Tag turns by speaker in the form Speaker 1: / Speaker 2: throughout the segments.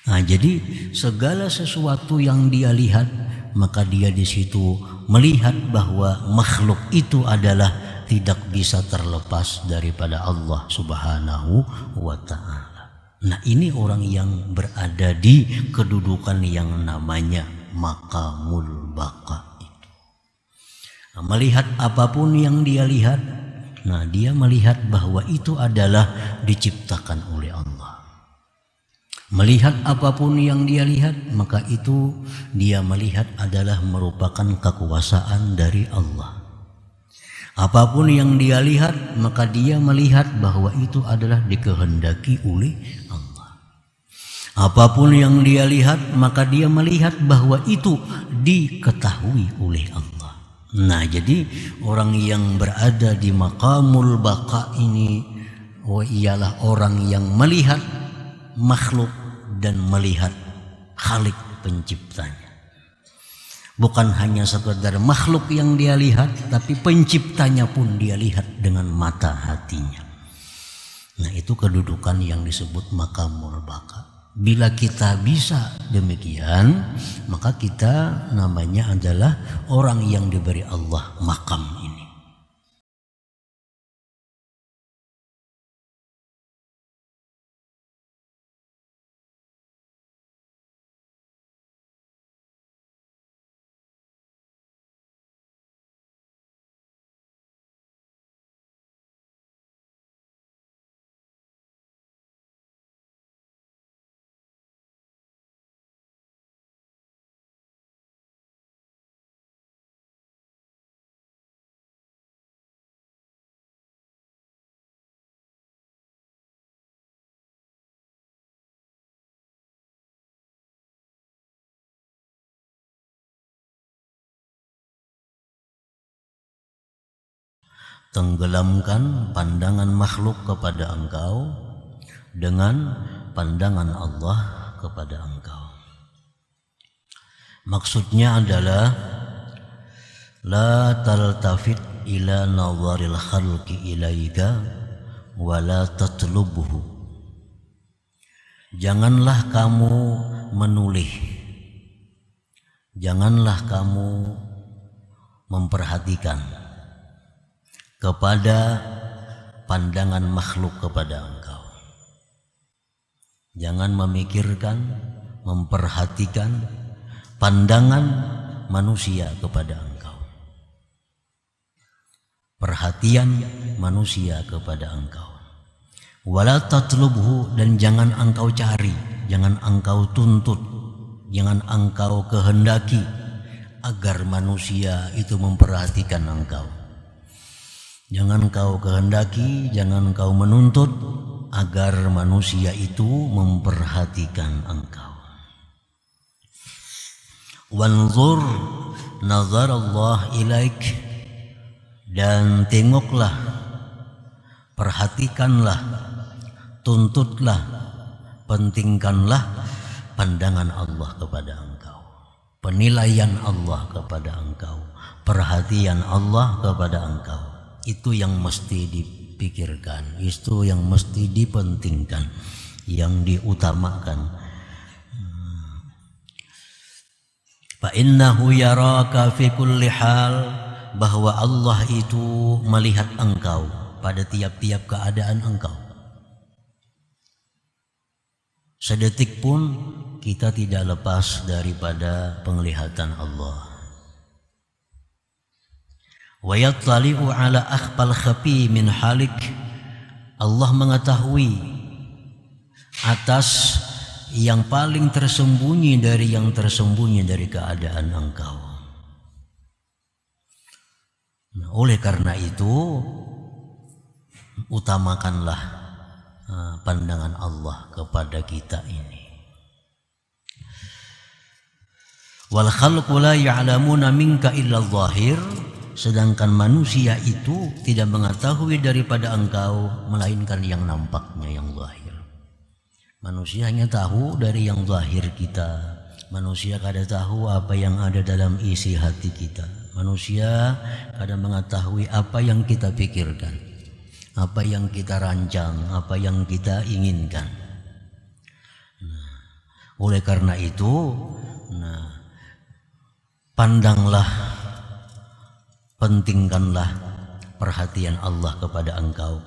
Speaker 1: Nah, jadi segala sesuatu yang dia lihat, maka dia di situ melihat bahwa makhluk itu adalah tidak bisa terlepas daripada Allah Subhanahu wa ta'ala. Nah, ini orang yang berada di kedudukan yang namanya maqamul baqa itu. Nah, melihat apapun yang dia lihat, nah dia melihat bahwa itu adalah diciptakan oleh Allah. Melihat apapun yang dia lihat, maka itu dia melihat adalah merupakan kekuasaan dari Allah. Apapun yang dia lihat, maka dia melihat bahwa itu adalah dikehendaki oleh Allah. Apapun yang dia lihat, maka dia melihat bahwa itu diketahui oleh Allah. Nah, jadi orang yang berada di maqamul baqa ini ialah orang yang melihat makhluk dan melihat Khalik penciptanya. Bukan hanya sekedar makhluk yang dia lihat, tapi penciptanya pun dia lihat dengan mata hatinya. Nah, itu kedudukan yang disebut maqamul baqa. Bila kita bisa demikian, maka kita namanya adalah orang yang diberi Allah maqam ini. Tenggelamkan pandangan makhluk kepada engkau dengan pandangan Allah kepada engkau. Maksudnya adalah la taltafit ila nazaril khalqi ilaika wa la tatlubuhu. Janganlah kamu menoleh, janganlah kamu memperhatikan kepada pandangan makhluk kepada engkau. Jangan memikirkan, memperhatikan pandangan manusia kepada engkau. Perhatian manusia kepada engkau. Wala tatlubhu, dan jangan engkau cari, jangan engkau tuntut, jangan engkau kehendaki agar manusia itu memperhatikan engkau. Jangan kau kehendaki, jangan kau menuntut agar manusia itu memperhatikan engkau. Wanzur nazar Allah ilaik, dan tengoklah, perhatikanlah, tuntutlah, pentingkanlah pandangan Allah kepada engkau, penilaian Allah kepada engkau, perhatian Allah kepada engkau. Itu yang mesti dipikirkan, itu yang mesti dipentingkan, yang diutamakan. Fa innahu yaraka fi kulli hal, bahwa Allah itu melihat engkau pada tiap-tiap keadaan engkau. Sedetik pun kita tidak lepas daripada penglihatan Allah. Wa yattali'u ala akhfal khafi min halik, Allah mengetahui atas yang paling tersembunyi dari yang tersembunyi dari keadaan engkau. Nah, oleh karena itu utamakanlah pandangan Allah kepada kita ini. Wal khalqu la ya'lamuna minka illa adh-dhahir, sedangkan manusia itu tidak mengetahui daripada engkau melainkan yang nampaknya, yang zahir. Manusia hanya tahu dari yang zahir kita. Manusia kada tahu apa yang ada dalam isi hati kita. Manusia kada mengetahui apa yang kita pikirkan, apa yang kita rancang, apa yang kita inginkan. Oleh karena itu, pandanglah, pentingkanlah perhatian Allah kepada engkau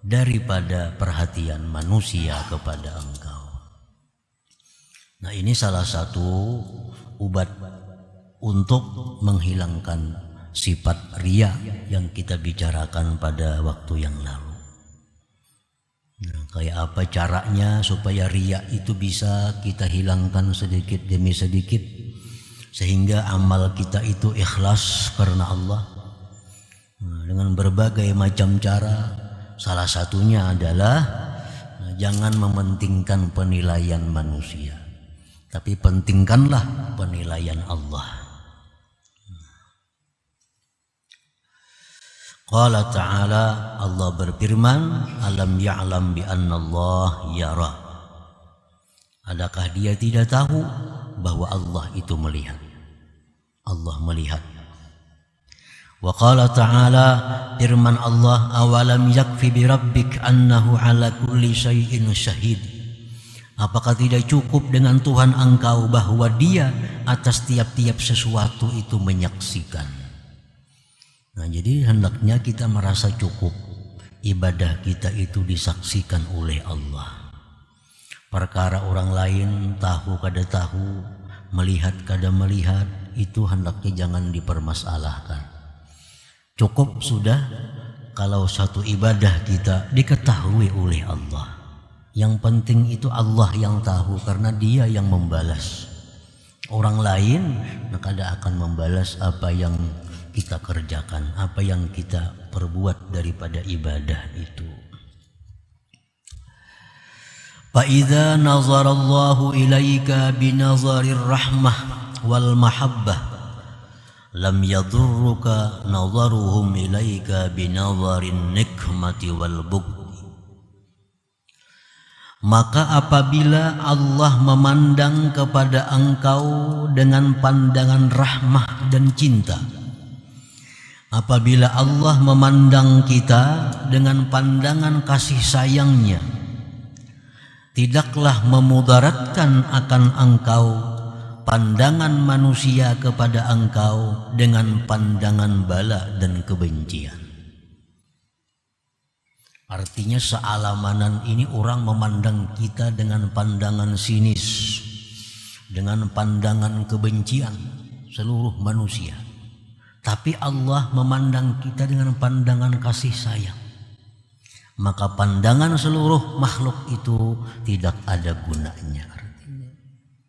Speaker 1: daripada perhatian manusia kepada engkau. Nah, ini salah satu obat untuk menghilangkan sifat riya yang kita bicarakan pada waktu yang lalu. Nah, kayak apa caranya supaya riya itu bisa kita hilangkan sedikit demi sedikit sehingga amal kita itu ikhlas karena Allah? Nah, dengan berbagai macam cara. Salah satunya adalah jangan mementingkan penilaian manusia, tapi pentingkanlah penilaian Allah. Qala ta'ala, Allah berfirman, alam ya'lam bi anna Allah yara. Adakah dia tidak tahu bahwa Allah itu melihat? Allah melihat. Wa qala ta'ala, firman Allah, awalam yakfi bi rabbik annahu ala kulli syai'in syahid. Apakah tidak cukup dengan Tuhan engkau bahwa dia atas tiap-tiap sesuatu itu menyaksikan? Nah, jadi hendaknya kita merasa cukup ibadah kita itu disaksikan oleh Allah. Perkara orang lain tahu kada tahu, melihat kada melihat, itu hendaknya jangan dipermasalahkan. Cukup sudah kalau satu ibadah kita diketahui oleh Allah. Yang penting itu Allah yang tahu karena Dia yang membalas. Orang lain kada akan membalas apa yang kita kerjakan, apa yang kita perbuat daripada ibadah itu. Fa idza nazara Allahu ilaika binazarir rahmah wal mahabbah lam yadurruka nazaruhum ilaika binazarin nikmati wal bughd. Maka apabila Allah memandang kepada engkau dengan pandangan rahmah dan cinta, apabila Allah memandang kita dengan pandangan kasih sayangnya, tidaklah memudaratkan akan engkau pandangan manusia kepada engkau dengan pandangan bala dan kebencian. Artinya sealamanan ini orang memandang kita dengan pandangan sinis, dengan pandangan kebencian seluruh manusia. Tapi Allah memandang kita dengan pandangan kasih sayang. Maka pandangan seluruh makhluk itu tidak ada gunanya. Artinya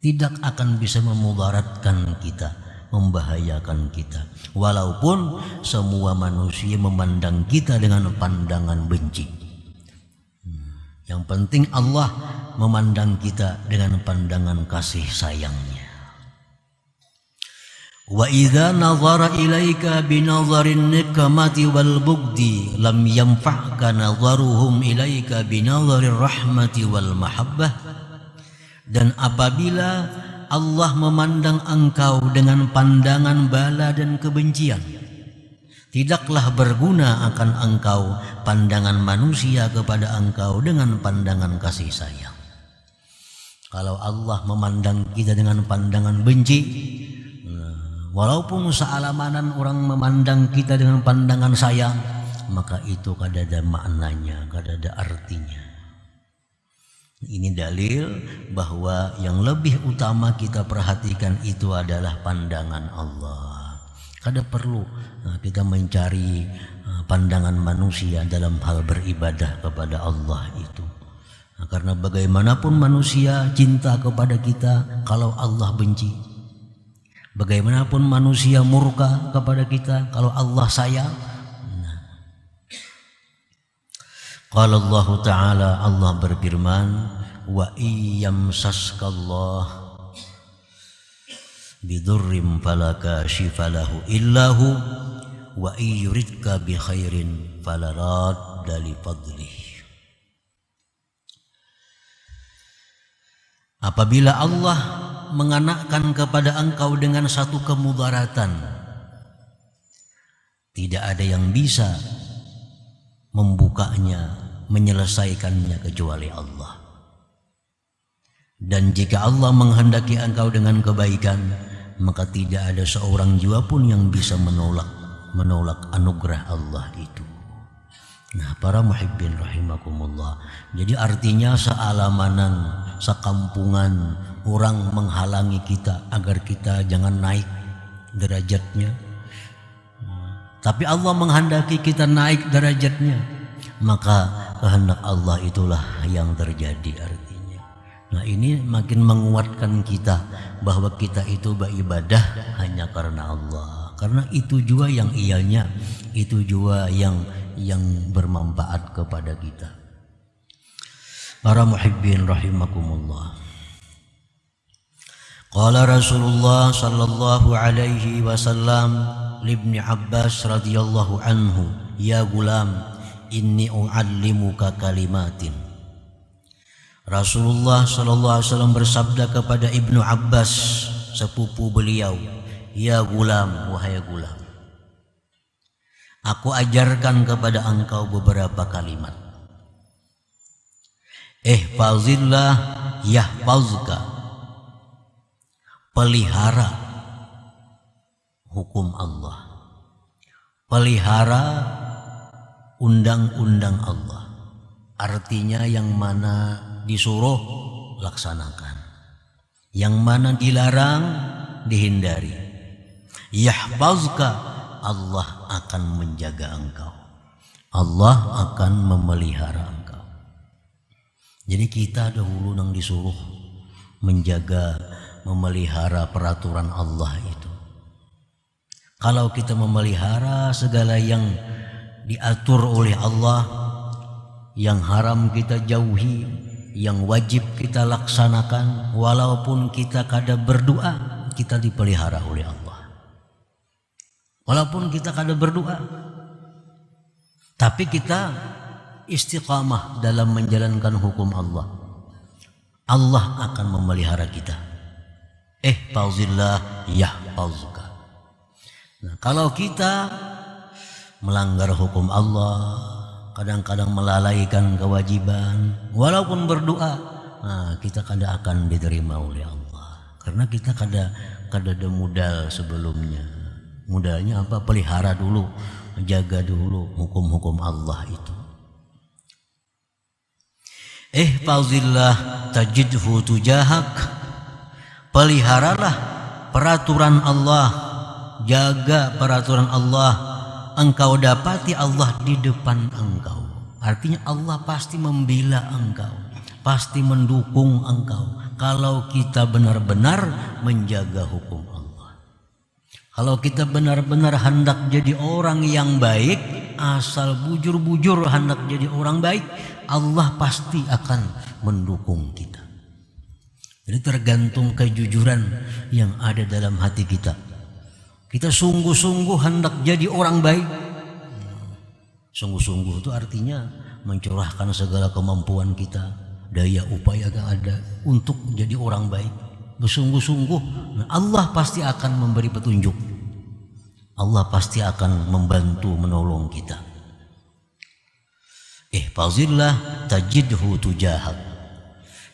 Speaker 1: tidak akan bisa memudaratkan kita, membahayakan kita. Walaupun semua manusia memandang kita dengan pandangan benci. Yang penting Allah memandang kita dengan pandangan kasih sayangnya. Wa idza nazara ilaika binazarin nikmati wal bughdi lam yanfa'ka nazaruhum ilaika binazarir rahmati wal mahabbah. Dan apabila Allah memandang engkau dengan pandangan bala dan kebencian, tidaklah berguna akan engkau pandangan manusia kepada engkau dengan pandangan kasih sayang. Kalau Allah memandang kita dengan pandangan benci, walaupun sealamanan orang memandang kita dengan pandangan sayang, maka itu kada ada maknanya, kada ada artinya. Ini dalil bahwa yang lebih utama kita perhatikan itu adalah pandangan Allah. Kada perlu kita mencari pandangan manusia dalam hal beribadah kepada Allah itu. Karena bagaimanapun manusia cinta kepada kita kalau Allah benci. Bagaimanapun manusia murka kepada kita kalau Allah sayang. Qala Allah Ta'ala, Allah berfirman, wa iyyamsaskallah bidurrim fala kashifa lahu illahu wa iyuridka bi khairin fala radda li fadlih. Apabila Allah menganakkan kepada engkau dengan satu kemudaratan, tidak ada yang bisa membukanya, menyelesaikannya kecuali Allah. Dan jika Allah menghendaki engkau dengan kebaikan, maka tidak ada seorang jiwa pun yang bisa menolak anugerah Allah itu. Nah, para muhibbin rahimakumullah. Jadi artinya sealamanan, sekampungan orang menghalangi kita agar kita jangan naik derajatnya. Tapi Allah menghendaki kita naik derajatnya, maka kehendak Allah itulah yang terjadi artinya. Nah, ini makin menguatkan kita bahwa kita itu beribadah hanya karena Allah. Karena itu juga yang ianya, itu juga yang bermanfaat kepada kita. Para muhibbin rahimakumullah. Qala Rasulullah sallallahu alaihi wasallam Ibnu Abbas radhiyallahu anhu, ya gulam, inni u'allimuka kalimatin. Rasulullah sallallahu alaihi wasallam bersabda kepada Ibnu Abbas, sepupu beliau, ya gulam, wahai gulam, aku ajarkan kepada engkau beberapa kalimat. Ihfazillah yahfazka. Pelihara hukum Allah, pelihara undang-undang Allah. Artinya yang mana disuruh laksanakan, yang mana dilarang dihindari. Yahfazka, Allah akan menjaga engkau, Allah akan memelihara engkau. Jadi kita dahulu yang disuruh menjaga, memelihara peraturan Allah itu. Kalau kita memelihara segala yang diatur oleh Allah, yang haram kita jauhi, yang wajib kita laksanakan, walaupun kita kadang berdoa, kita dipelihara oleh Allah. Walaupun kita kadang berdoa, tapi kita istiqamah dalam menjalankan hukum Allah, Allah akan memelihara kita. Ihfazillah yahfazka. Nah, kalau kita melanggar hukum Allah, kadang-kadang melalaikan kewajiban, walaupun berdoa, nah, kita kadang akan diterima oleh Allah. Karena kita kadang ada modal sebelumnya. Modalnya apa? Pelihara dulu, jaga dulu hukum-hukum Allah itu. Ihfazillah tajidhu tujahak. Peliharalah peraturan Allah, jaga peraturan Allah, engkau dapati Allah di depan engkau. Artinya Allah pasti membela engkau, pasti mendukung engkau kalau kita benar-benar menjaga hukum Allah. Kalau kita benar-benar hendak jadi orang yang baik, asal bujur-bujur hendak jadi orang baik, Allah pasti akan mendukung kita. Jadi tergantung kejujuran yang ada dalam hati kita. Kita sungguh-sungguh hendak jadi orang baik. Sungguh-sungguh itu artinya mencurahkan segala kemampuan kita, daya upaya yang ada untuk jadi orang baik. Bersungguh-sungguh, Allah pasti akan memberi petunjuk. Allah pasti akan membantu menolong kita. Ihfazillah tajidhu tujahak.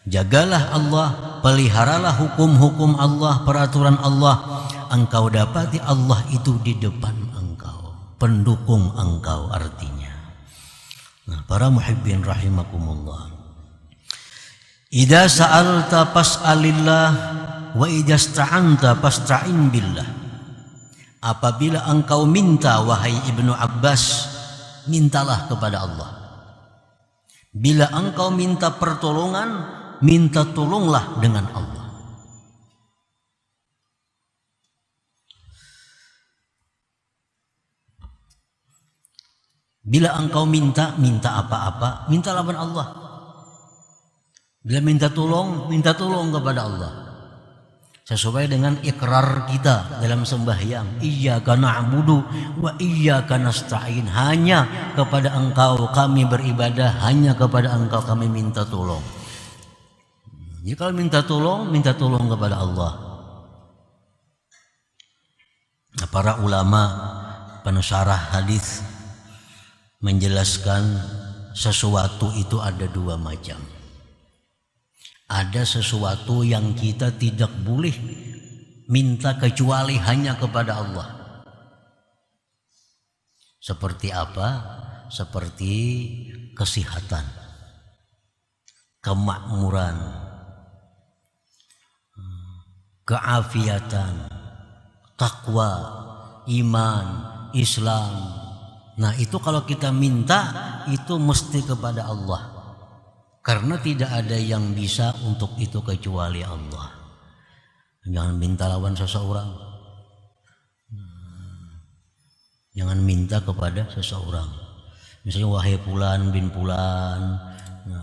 Speaker 1: Jagalah Allah, peliharalah hukum-hukum Allah, peraturan Allah, engkau dapati Allah itu di depan engkau, pendukung engkau artinya. Nah, para muhibbin rahimakumullah. Idza sa'alta fas'alillah wa idza ista'anta fasta'in billah. Apabila engkau minta, wahai Ibnu Abbas, mintalah kepada Allah. Bila engkau minta pertolongan, minta tolonglah dengan Allah. Bila engkau minta apa-apa, mintalah kepada Allah. Bila minta tolong kepada Allah. Sesuai dengan ikrar kita dalam sembahyang, iyyaka na'budu wa iyyaka nasta'in. Hanya kepada engkau kami beribadah, hanya kepada engkau kami minta tolong. Jika minta tolong kepada Allah. Para ulama pensyarah hadis menjelaskan sesuatu itu ada dua macam. Ada sesuatu yang kita tidak boleh minta kecuali hanya kepada Allah. Seperti apa? Seperti kesehatan, kemakmuran, keafiatan, takwa, iman, Islam. Nah, itu kalau kita minta itu mesti kepada Allah. Karena tidak ada yang bisa untuk itu kecuali Allah. Jangan minta lawan seseorang. Jangan minta kepada seseorang. Misalnya, wahai Fulan bin Fulan,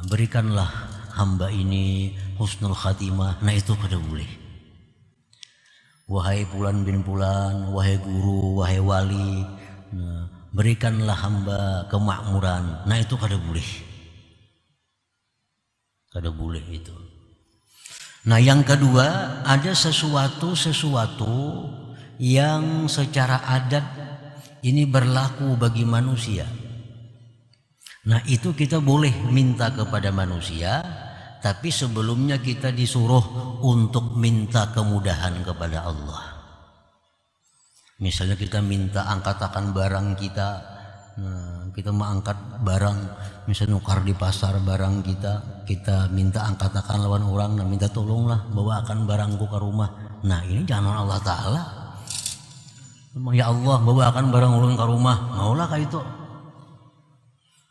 Speaker 1: berikanlah hamba ini husnul khatimah. Nah, itu kada boleh. Wahai Fulan bin Fulan, wahai guru, wahai wali, berikanlah hamba kemakmuran. Nah, itu kada boleh. Kada boleh itu. Nah, yang kedua, ada sesuatu yang secara adat ini berlaku bagi manusia. Nah, itu kita boleh minta kepada manusia, tapi sebelumnya kita disuruh untuk minta kemudahan kepada Allah. Misalnya kita minta angkatakan barang kita. Nah, kita mau angkat barang, misalnya nukar di pasar barang kita minta angkatakan lawan orang, nah minta tolonglah bawakan barangku ke rumah. Nah, ini jangan Allah Ta'ala. Ya Allah, bawakan barang ulun ke rumah, maulah kayak itu.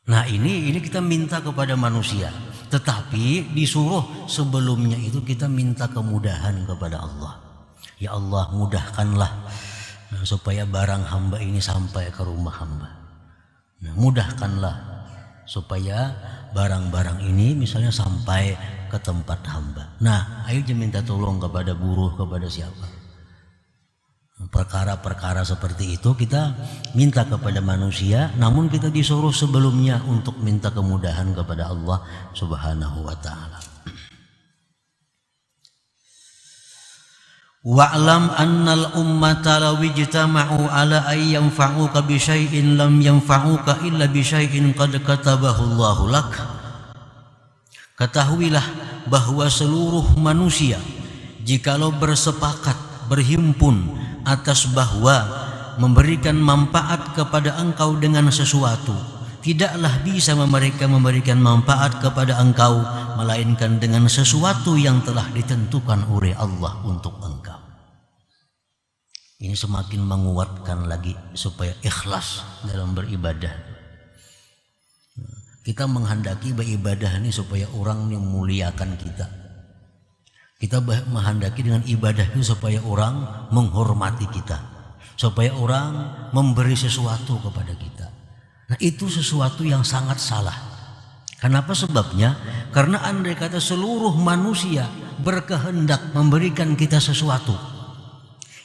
Speaker 1: Nah, ini kita minta kepada manusia, tetapi disuruh sebelumnya itu kita minta kemudahan kepada Allah. Ya Allah, mudahkanlah supaya barang hamba ini sampai ke rumah hamba. Nah, mudahkanlah supaya barang-barang ini misalnya sampai ke tempat hamba. Nah, ayo minta tolong kepada buruh, kepada siapa. Perkara-perkara seperti itu kita minta kepada manusia, namun kita disuruh sebelumnya untuk minta kemudahan kepada Allah Subhanahu wa Ta'ala. Wa'lam annal ummata law ijtama'u ala ay yanfa'uka bi syai'in lam yanfa'uka illa bi syai'in qad katabahu Allahu lak. Ketahuilah bahwa seluruh manusia jikalau bersepakat berhimpun atas bahwa memberikan manfaat kepada engkau dengan sesuatu, tidaklah bisa mereka memberikan manfaat kepada engkau melainkan dengan sesuatu yang telah ditentukan oleh Allah untuk engkau. Ini semakin menguatkan lagi supaya ikhlas dalam beribadah. Kita menghendaki beribadah ini supaya orang yang memuliakan kita. Kita menghendaki dengan ibadah ini supaya orang menghormati kita, supaya orang memberi sesuatu kepada kita. Nah, itu sesuatu yang sangat salah. Kenapa sebabnya? Karena andai kata seluruh manusia berkehendak memberikan kita sesuatu,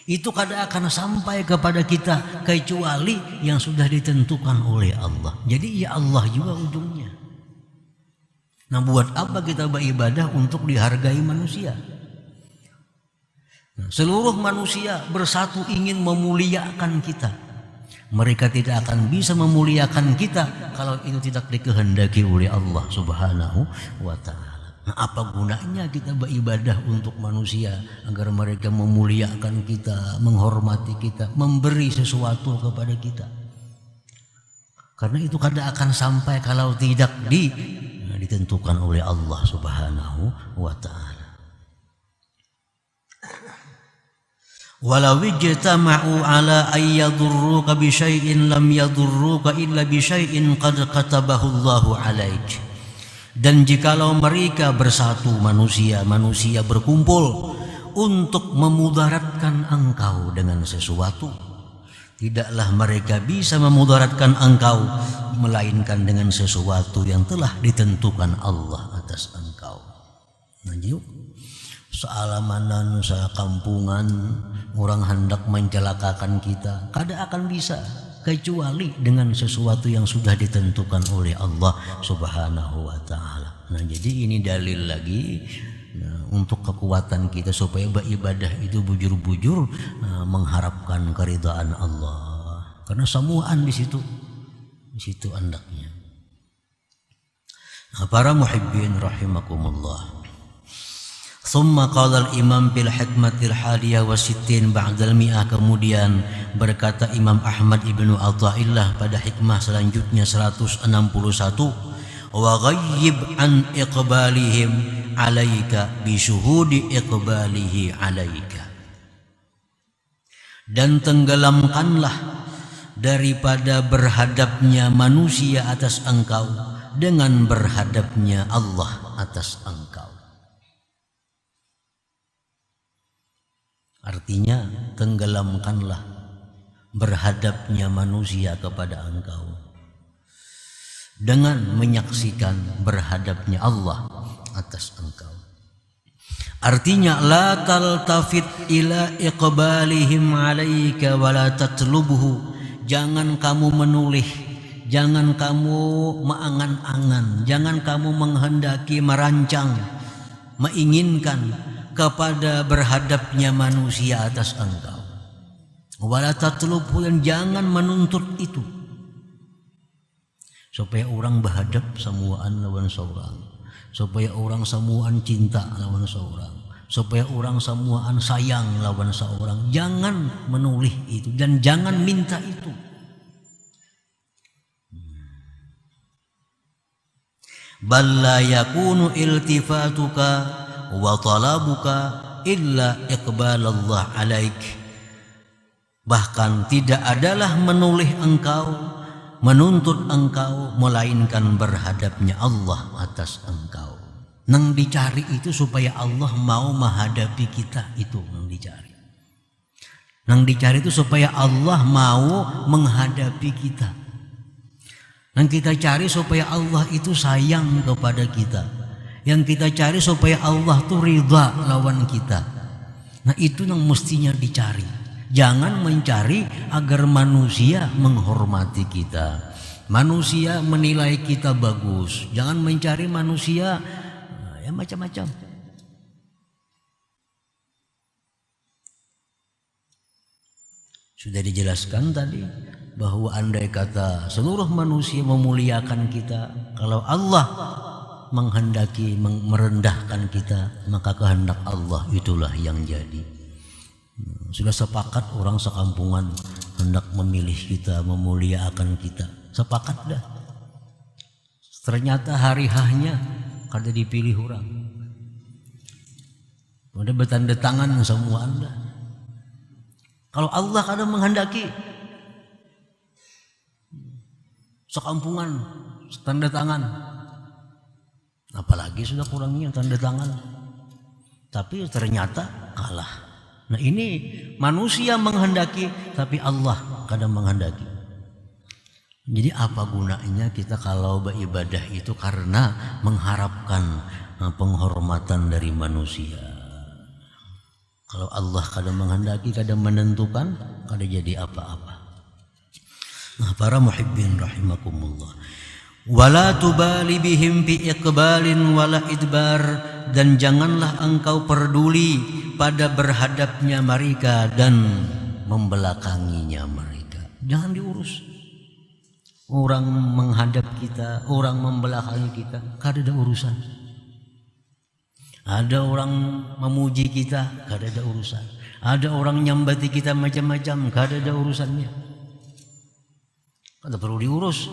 Speaker 1: itu kada akan sampai kepada kita kecuali yang sudah ditentukan oleh Allah. Jadi ya Allah juga ujungnya. Nah, buat apa kita beribadah untuk dihargai manusia? Nah, seluruh manusia bersatu ingin memuliakan kita. Mereka tidak akan bisa memuliakan kita kalau itu tidak dikehendaki oleh Allah Subhanahu wa Ta'ala. Nah, apa gunanya kita beribadah untuk manusia agar mereka memuliakan kita, menghormati kita, memberi sesuatu kepada kita? Karena itu kada akan sampai kalau tidak ditentukan oleh Allah Subhanahu wa Ta'ala. Walau ijtama'u ala ay yadurruka bi syai'in lam yadurruka illa bi syai'in qad katabahu Allahu 'alaik. Dan jikalau mereka bersatu, manusia berkumpul untuk memudaratkan engkau dengan sesuatu, tidaklah mereka bisa memudaratkan engkau melainkan dengan sesuatu yang telah ditentukan Allah atas engkau. Nah, yuk, sealamanan, sekampungan orang hendak mencelakakan kita, kada akan bisa kecuali dengan sesuatu yang sudah ditentukan oleh Allah Subhanahu wa Ta'ala. Nah, jadi ini dalil lagi untuk kekuatan kita supaya beribadah itu bujur-bujur mengharapkan keridhaan Allah. Karena semuaan di situ andaknya. Nah, para muhibbin rahimakumullah. Thumma qala al-imam fil hikmatil hadiyah wa sittin ba'dal mi'ah, kemudian berkata Imam Ahmad ibnu Athaillah pada hikmah selanjutnya 161, wa ghayyib an iqbalihim alaika bi syuhudi iqbalihi alaika, dan tenggelamkanlah daripada berhadapnya manusia atas engkau dengan berhadapnya Allah atas engkau. Artinya tenggelamkanlah berhadapnya manusia kepada engkau dengan menyaksikan berhadapnya Allah atas engkau. Artinya la taltafit ila iqbalihim alaika wa la tatlubuhu, jangan kamu menoleh, jangan kamu mengangan-angan, jangan kamu menghendaki, merancang, menginginkan kepada berhadapnya manusia atas engkau. Wala tatlubu, yang jangan menuntut itu supaya orang berhadap samuan lawan seorang, supaya orang samuan cinta lawan seorang, supaya orang samuan sayang lawan seorang. Jangan menoleh itu dan jangan minta itu. Bal la yakunu iltifatuka wa talabuka illa iqbalallah alaik, bahkan tidak adalah menoleh engkau, menuntut engkau, melainkan berhadapnya Allah atas engkau. Nang dicari itu supaya Allah mau menghadapi kita, itu nang dicari. Nang dicari itu supaya Allah mau menghadapi kita. Nang kita cari supaya Allah itu sayang kepada kita. Yang kita cari supaya Allah tuh ridha lawan kita. Nah itu yang mestinya dicari. Jangan mencari agar manusia menghormati kita, manusia menilai kita bagus. Jangan mencari manusia ya macam-macam. Sudah dijelaskan tadi bahwa andai kata seluruh manusia memuliakan kita, kalau Allah menghendaki merendahkan kita, maka kehendak Allah itulah yang jadi. Sudah sepakat orang sekampungan hendak memilih kita, memuliakan kita, sepakat dah. Ternyata hari hanya kada dipilih orang, udah bertanda tangan semua Anda. Kalau Allah kada menghendaki, sekampungan tanda tangan, apalagi sudah kurangnya tanda tangan, tapi ternyata kalah. Nah ini manusia menghendaki tapi Allah kadang menghendaki. Jadi apa gunanya kita kalau beribadah itu karena mengharapkan penghormatan dari manusia. Kalau Allah kadang menghendaki, kadang menentukan, kadang jadi apa-apa. Nah para muhibbin rahimakumullah, wala tubali bihim bi iqbalin wala idbar, dan janganlah engkau peduli pada berhadapnya mereka dan membelakanginya mereka. Jangan diurus. Orang menghadap kita, orang membelakangi kita, kada ada urusan. Ada orang memuji kita, kada ada urusan. Ada orang nyambati kita macam-macam, kada ada urusannya. Kada perlu diurus.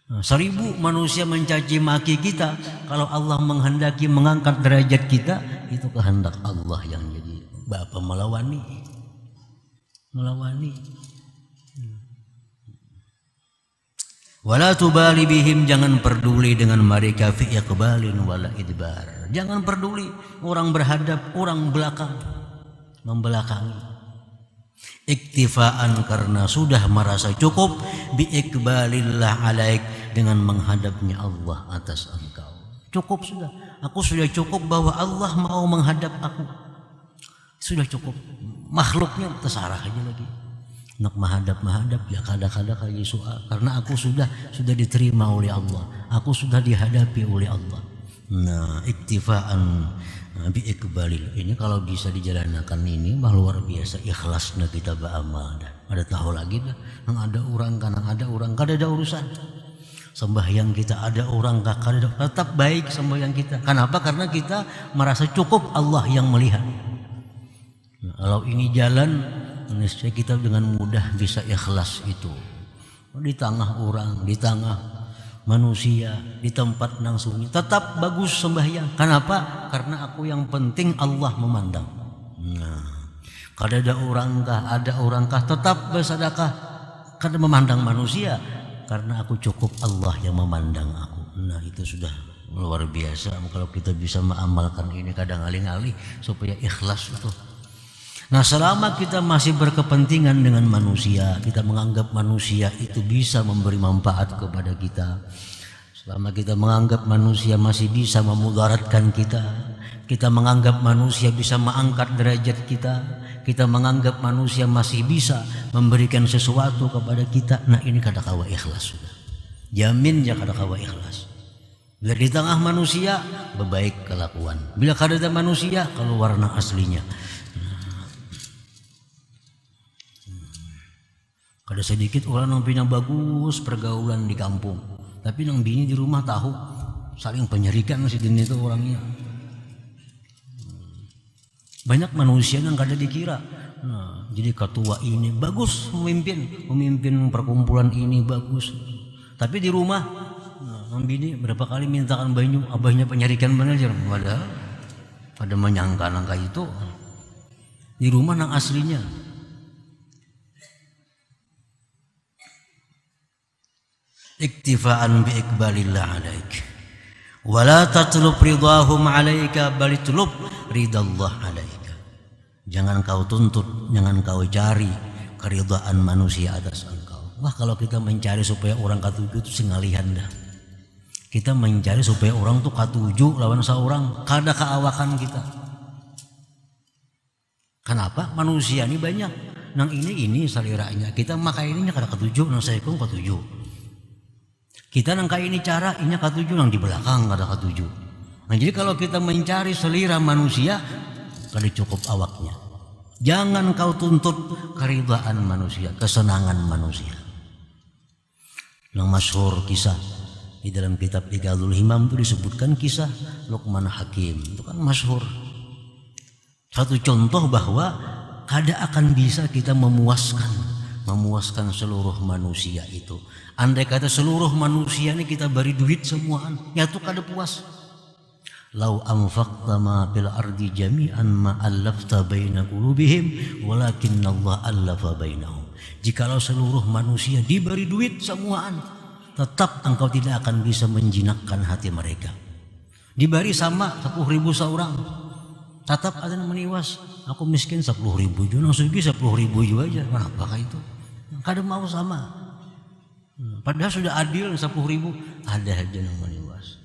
Speaker 1: 1000 manusia mencaci maki kita, kalau Allah menghendaki mengangkat derajat kita, itu kehendak Allah yang jadi. Bapa melawani. Wala tubali bihim, jangan peduli dengan mereka, fi iqbalin wala idbar. Jangan peduli orang berhadap, orang belakang, membelakangi. Iktifaan, karena sudah merasa cukup, bi iqbalillah alaik, dengan menghadapnya Allah atas engkau. Cukup sudah. Aku sudah cukup bahwa Allah mau menghadap aku. Sudah cukup. Makhluknya terserah aja lagi. Nak menghadap ya kadang-kadang lagi soal. Karena aku sudah diterima oleh Allah. Aku sudah dihadapi oleh Allah. Nah, iktifaan bi iqbalil ini kalau bisa dijalankan ini luar biasa ikhlasnya kita beramal. Ada tahu lagi dah, nang ada orang, kadang ada orang, kada ada urusan. Sembahyang kita ada orang kakak tetap baik sembahyang kita. Kenapa? Karena kita merasa cukup Allah yang melihat. Nah, kalau ini jalan, niscaya kita dengan mudah bisa ikhlas itu. Di tengah orang, di tengah manusia, di tempat nang sunyi, tetap bagus sembahyang. Kenapa? Karena aku yang penting Allah memandang. Nah, kalau ada orang kah tetap bersedekah karena memandang manusia. Karena aku cukup Allah yang memandang aku. Nah itu sudah luar biasa. Kalau kita bisa mengamalkan ini kadang alih-alih supaya ikhlas itu. Nah selama kita masih berkepentingan dengan manusia, kita menganggap manusia itu bisa memberi manfaat kepada kita. Selama kita menganggap manusia masih bisa memudaratkan kita menganggap manusia bisa mengangkat derajat kita menganggap manusia masih bisa memberikan sesuatu kepada kita. Nah ini kada kawa ikhlas sudah. Jamin ya kada kawa ikhlas. Bila di tengah manusia berbaik kelakuan. Bila kada ada manusia kalau warna aslinya. Kada sedikit orang yang punya bagus pergaulan di kampung. Tapi nang bini di rumah tahu saling penyerikan si dini itu orangnya. Banyak manusia yang kada dikira. Nah, jadi ketua ini bagus memimpin perkumpulan ini bagus. Tapi di rumah, bini berapa kali mintakan banyu, abahnya penyarikan manajer. Padahal pada menyangka itu di rumah nang aslinya. Iktifaan bi iqbalillah alaik. Wala tatlub ridahum alaika bal tatlub ridallah alaika. Jangan kau tuntut, jangan kau cari keridhaan manusia atas engkau. Wah kalau kita mencari supaya orang katuju itu singalihan dah. Kita mencari supaya orang tuh katuju lawan seorang kada keawakan kita. Kenapa? Manusia ini banyak. Nang ini saliranya. Kita maka ininya kada katuju, nang saya kong katuju. Kita nang kayak ini cara, ini katuju nang di belakang kada katuju. Nah jadi kalau kita mencari selera manusia, kada cukup awaknya. Jangan kau tuntut keridhaan manusia, kesenangan manusia. Yang masyhur kisah di dalam kitab Iqadul Himam itu disebutkan kisah Luqman Hakim. Itu kan masyhur. Satu contoh bahwa kada akan bisa kita memuaskan seluruh manusia itu. Andai kata seluruh manusia ini kita beri duit semuaan, ya tuh kada puas. Lau anfaqta ma fil ardi jami'an ma allafta baina qulubihim walakinna Allah allafa bainahum. Jikalau seluruh manusia diberi duit semuaan, tetap engkau tidak akan bisa menjinakkan hati mereka. Diberi sama 10.000 seorang, tetap ada yang meniwas. Aku miskin 10.000 juga, nang sugi 10.000 juga aja. Kenapa itu? Kada mau sama. Padahal sudah adil 10.000, ada aja yang meniwas.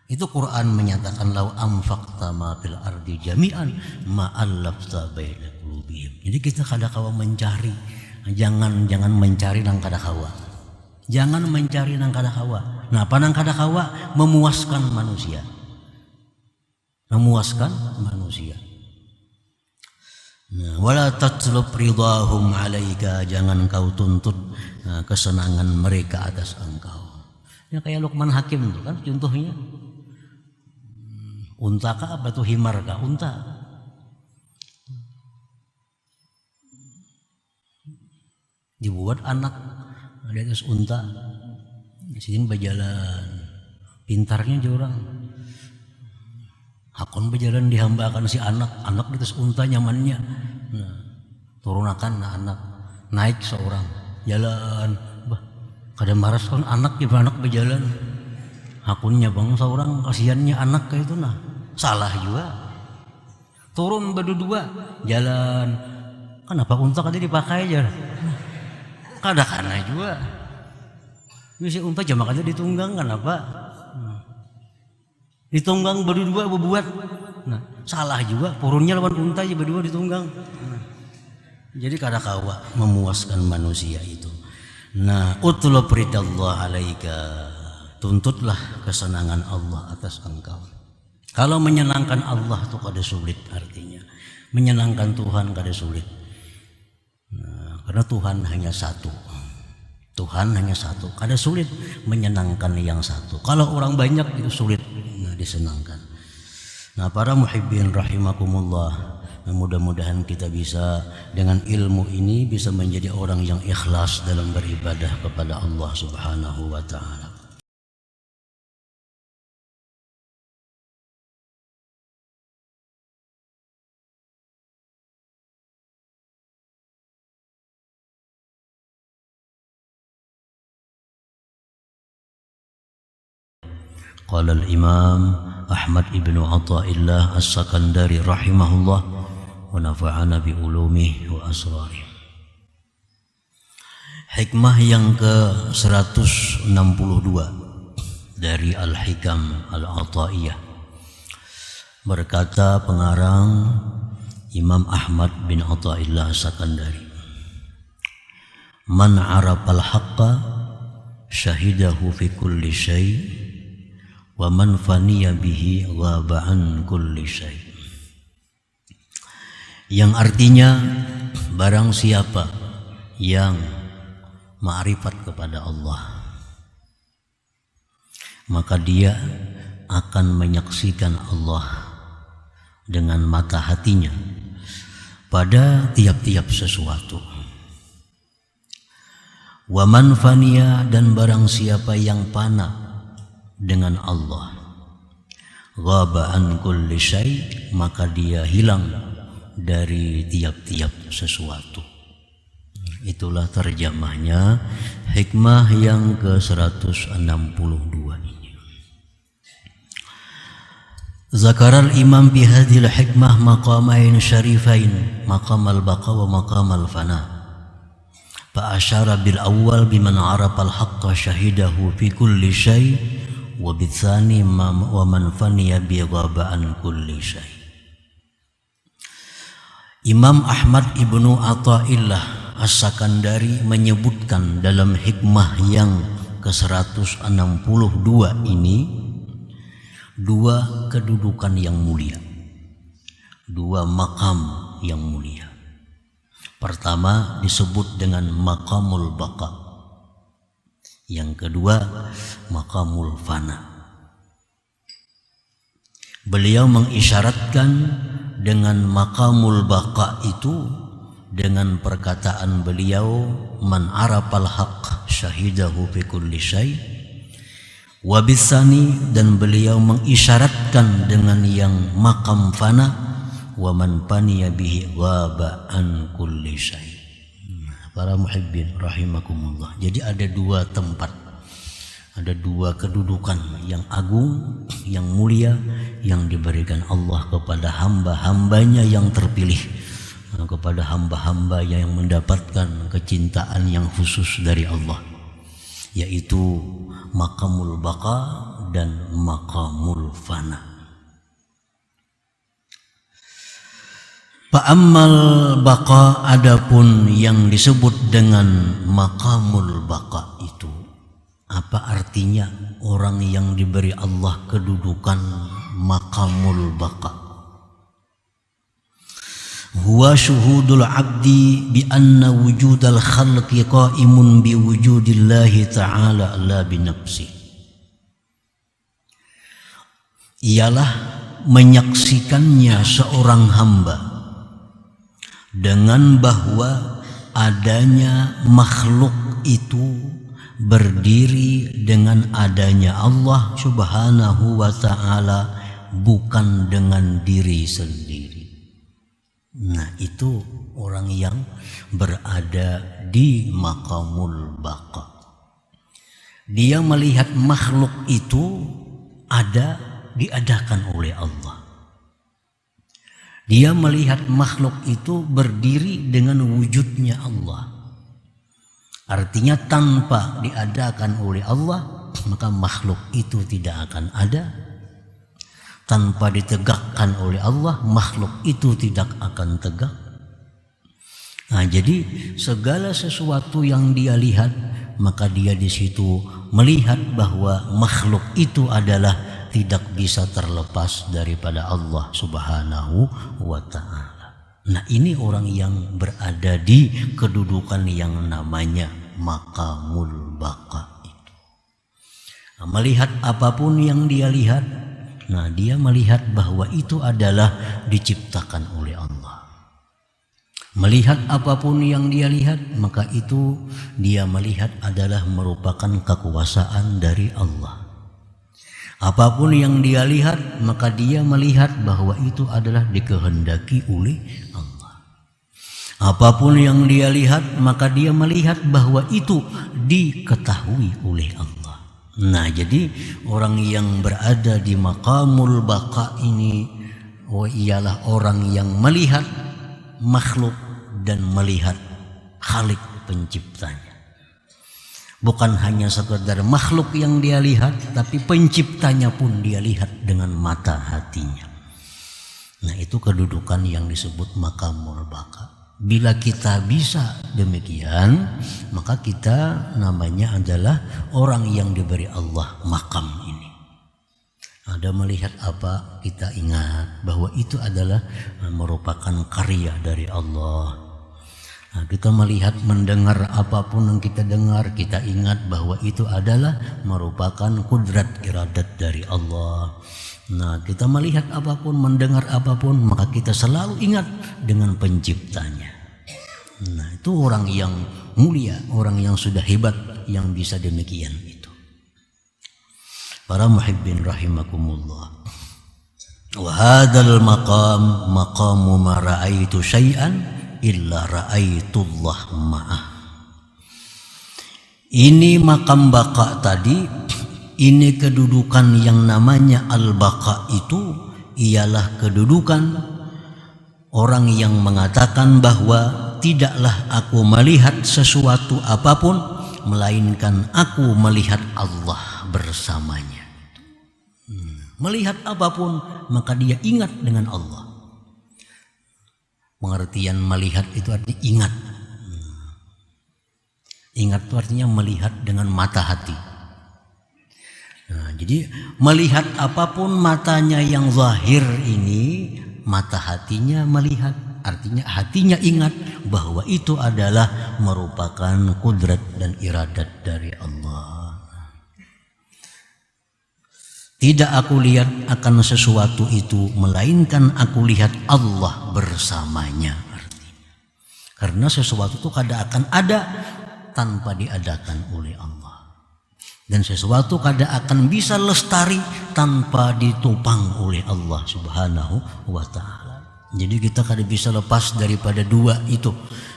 Speaker 1: Itu Quran menyatakan lau anfaqta ma fil ardi jami'an ma allafta baina qulubihim. Jadi kita kada kawa mencari, jangan mencari nang kada kawa. Jangan mencari nang kada kawa. Nah, apa nang kada kawa? Memuaskan manusia. Memuaskan manusia. Nah, wala tatlub ridahum alaika, jangan kau tuntut kesenangan mereka atas engkau. Ya kayak Luqman Hakim itu kan contohnya. Unta kah apa tuh himar kah? Unta. Dibuat anak di atas unta. Di sini berjalan. Pintarnya aja orang. Hakon berjalan dihambakan si anak di atas unta nyamannya. Nah, turunakan anak naik seorang jalan. Bah, kada maras kan anak berjalan. Hakunnya bang seorang kasihannya anak kayak itu nah salah juga. Turun berdua jalan. Kenapa unta kada dipakai aja? Kada kana juga. Bisa unta jamak aja ditunggang kenapa? Ditunggang berdua berbuat. Nah, salah juga. Purunnya lawan unta aja berdua ditunggang. Nah, jadi kada kawa memuaskan manusia itu. Nah, utlub ridallah alaika. Tuntutlah kesenangan Allah atas engkau. Kalau menyenangkan Allah itu kada sulit artinya. Menyenangkan Tuhan kada sulit. Nah, karena Tuhan hanya satu. Tuhan hanya satu. Kada sulit menyenangkan yang satu. Kalau orang banyak itu sulit disenangkan. Nah, para muhibbin rahimakumullah, mudah-mudahan kita bisa dengan ilmu ini bisa menjadi orang yang ikhlas dalam beribadah kepada Allah Subhanahu wa taala. Qala al-Imam Ahmad ibn Athaillah As-Sakandari rahimahullah wa nafa'ana bi ulumihi wa asrarih. Hikmah yang ke-162 dari Al-Hikam Al-Athaiyah. Berkata pengarang Imam Ahmad bin Athaillah As-Sakandari, "Man 'arafal haqqa syahidahu fi kulli syai' wa man faniya bihi ghaba an kulli syai'." Yang artinya barang siapa yang ma'rifat kepada Allah, maka dia akan menyaksikan Allah dengan mata hatinya pada tiap-tiap sesuatu. Wa man faniya, dan barang siapa yang fana dengan Allah, ghaba an kulli syai', maka dia hilang dari tiap-tiap sesuatu. Itulah terjemahnya hikmah yang ke-162 ini. Zakaral imam bi hadhil hikmah maqamain syarifain, maqam al-baqa wa maqam al-fana. Fa asyara bil awwal biman 'arafa al-haqqa syahidahu fi kulli syai' wa bitsani wa man faniya bi ghabaan kulli syai'. Imam Ahmad ibnu Athaillah As-Sakandari menyebutkan dalam hikmah yang ke-162 ini dua kedudukan yang mulia, dua makam yang mulia. Pertama disebut dengan maqamul baqa, yang kedua maqamul fana. Beliau mengisyaratkan dengan maqamul baqa itu dengan perkataan beliau, man arafal haqq syahidahu fi kulli syai', wa bisani, dan beliau mengisyaratkan dengan yang maqam fana, wa man faniya bihi ghaba an kulli syai'. Para muhibbin rahimakumullah. Jadi ada dua tempat, ada dua kedudukan yang agung, yang mulia, yang diberikan Allah kepada hamba-hambanya yang terpilih, kepada hamba-hamba yang mendapatkan kecintaan yang khusus dari Allah, yaitu maqamul baqa dan maqamul fana. Fa'ammal baqa, adapun yang disebut dengan maqamul baqa itu, apa artinya orang yang diberi Allah kedudukan maqamul baqa? Huwa syuhudul abdi bi anna wujudal khalqi qaimun bi wujudillahi ta'ala la bi nafsi. Ialah menyaksikannya seorang hamba dengan bahwa adanya makhluk itu berdiri dengan adanya Allah Subhanahu wa ta'ala, bukan dengan diri sendiri. Nah, itu orang yang berada di maqamul baqa. Dia melihat makhluk itu ada, diadakan oleh Allah. Dia melihat makhluk itu berdiri dengan wujudnya Allah. Artinya tanpa diadakan oleh Allah, maka makhluk itu tidak akan ada. Tanpa ditegakkan oleh Allah, makhluk itu tidak akan tegak. Nah, jadi segala sesuatu yang dia lihat, maka dia di situ melihat bahwa makhluk itu adalah tidak bisa terlepas daripada Allah Subhanahu wa ta'ala. Nah, ini orang yang berada di kedudukan yang namanya maqamul baqa itu. Nah, melihat apapun yang dia lihat, nah dia melihat bahwa itu adalah diciptakan oleh Allah. Melihat apapun yang dia lihat, maka itu dia melihat adalah merupakan kekuasaan dari Allah. Apapun yang dia lihat, maka dia melihat bahwa itu adalah dikehendaki oleh Allah. Apapun yang dia lihat, maka dia melihat bahwa itu diketahui oleh Allah. Nah, jadi orang yang berada di maqamul baqa ini ialah orang yang melihat makhluk dan melihat Khalik penciptanya. Bukan hanya sekedar makhluk yang dia lihat, tapi penciptanya pun dia lihat dengan mata hatinya. Nah, itu kedudukan yang disebut maqamul baqa. Bila kita bisa demikian, maka kita namanya adalah orang yang diberi Allah makam ini. Ada melihat apa, kita ingat bahwa itu adalah merupakan karya dari Allah. Nah, kita melihat, mendengar apapun yang kita dengar, kita ingat bahwa itu adalah merupakan kudrat iradat dari Allah. Nah, kita melihat apapun, mendengar apapun, maka kita selalu ingat dengan penciptanya. Nah, itu orang yang mulia, orang yang sudah hebat, yang bisa demikian itu. Para muhibbin rahimakumullah. Wa hadzal maqam maqamu ma ra'aitu syai'an illa ra'aitullah ma'ah. Ini makam baqa tadi, ini kedudukan yang namanya al-baqa itu ialah kedudukan orang yang mengatakan bahwa tidaklah aku melihat sesuatu apapun melainkan aku melihat Allah bersamanya. Melihat apapun maka dia ingat dengan Allah. Pengertian melihat itu artinya ingat. Ingat itu artinya melihat dengan mata hati. Nah, jadi melihat apapun matanya yang zahir ini, mata hatinya melihat. Artinya hatinya ingat bahwa itu adalah merupakan kudrat dan iradat dari Allah. Tidak aku lihat akan sesuatu itu, melainkan aku lihat Allah bersamanya. Artinya, karena sesuatu itu kadang akan ada tanpa diadakan oleh Allah, dan sesuatu kadang akan bisa lestari tanpa ditopang oleh Allah Subhanahu wa Ta'ala. Jadi kita kadang bisa lepas daripada dua itu,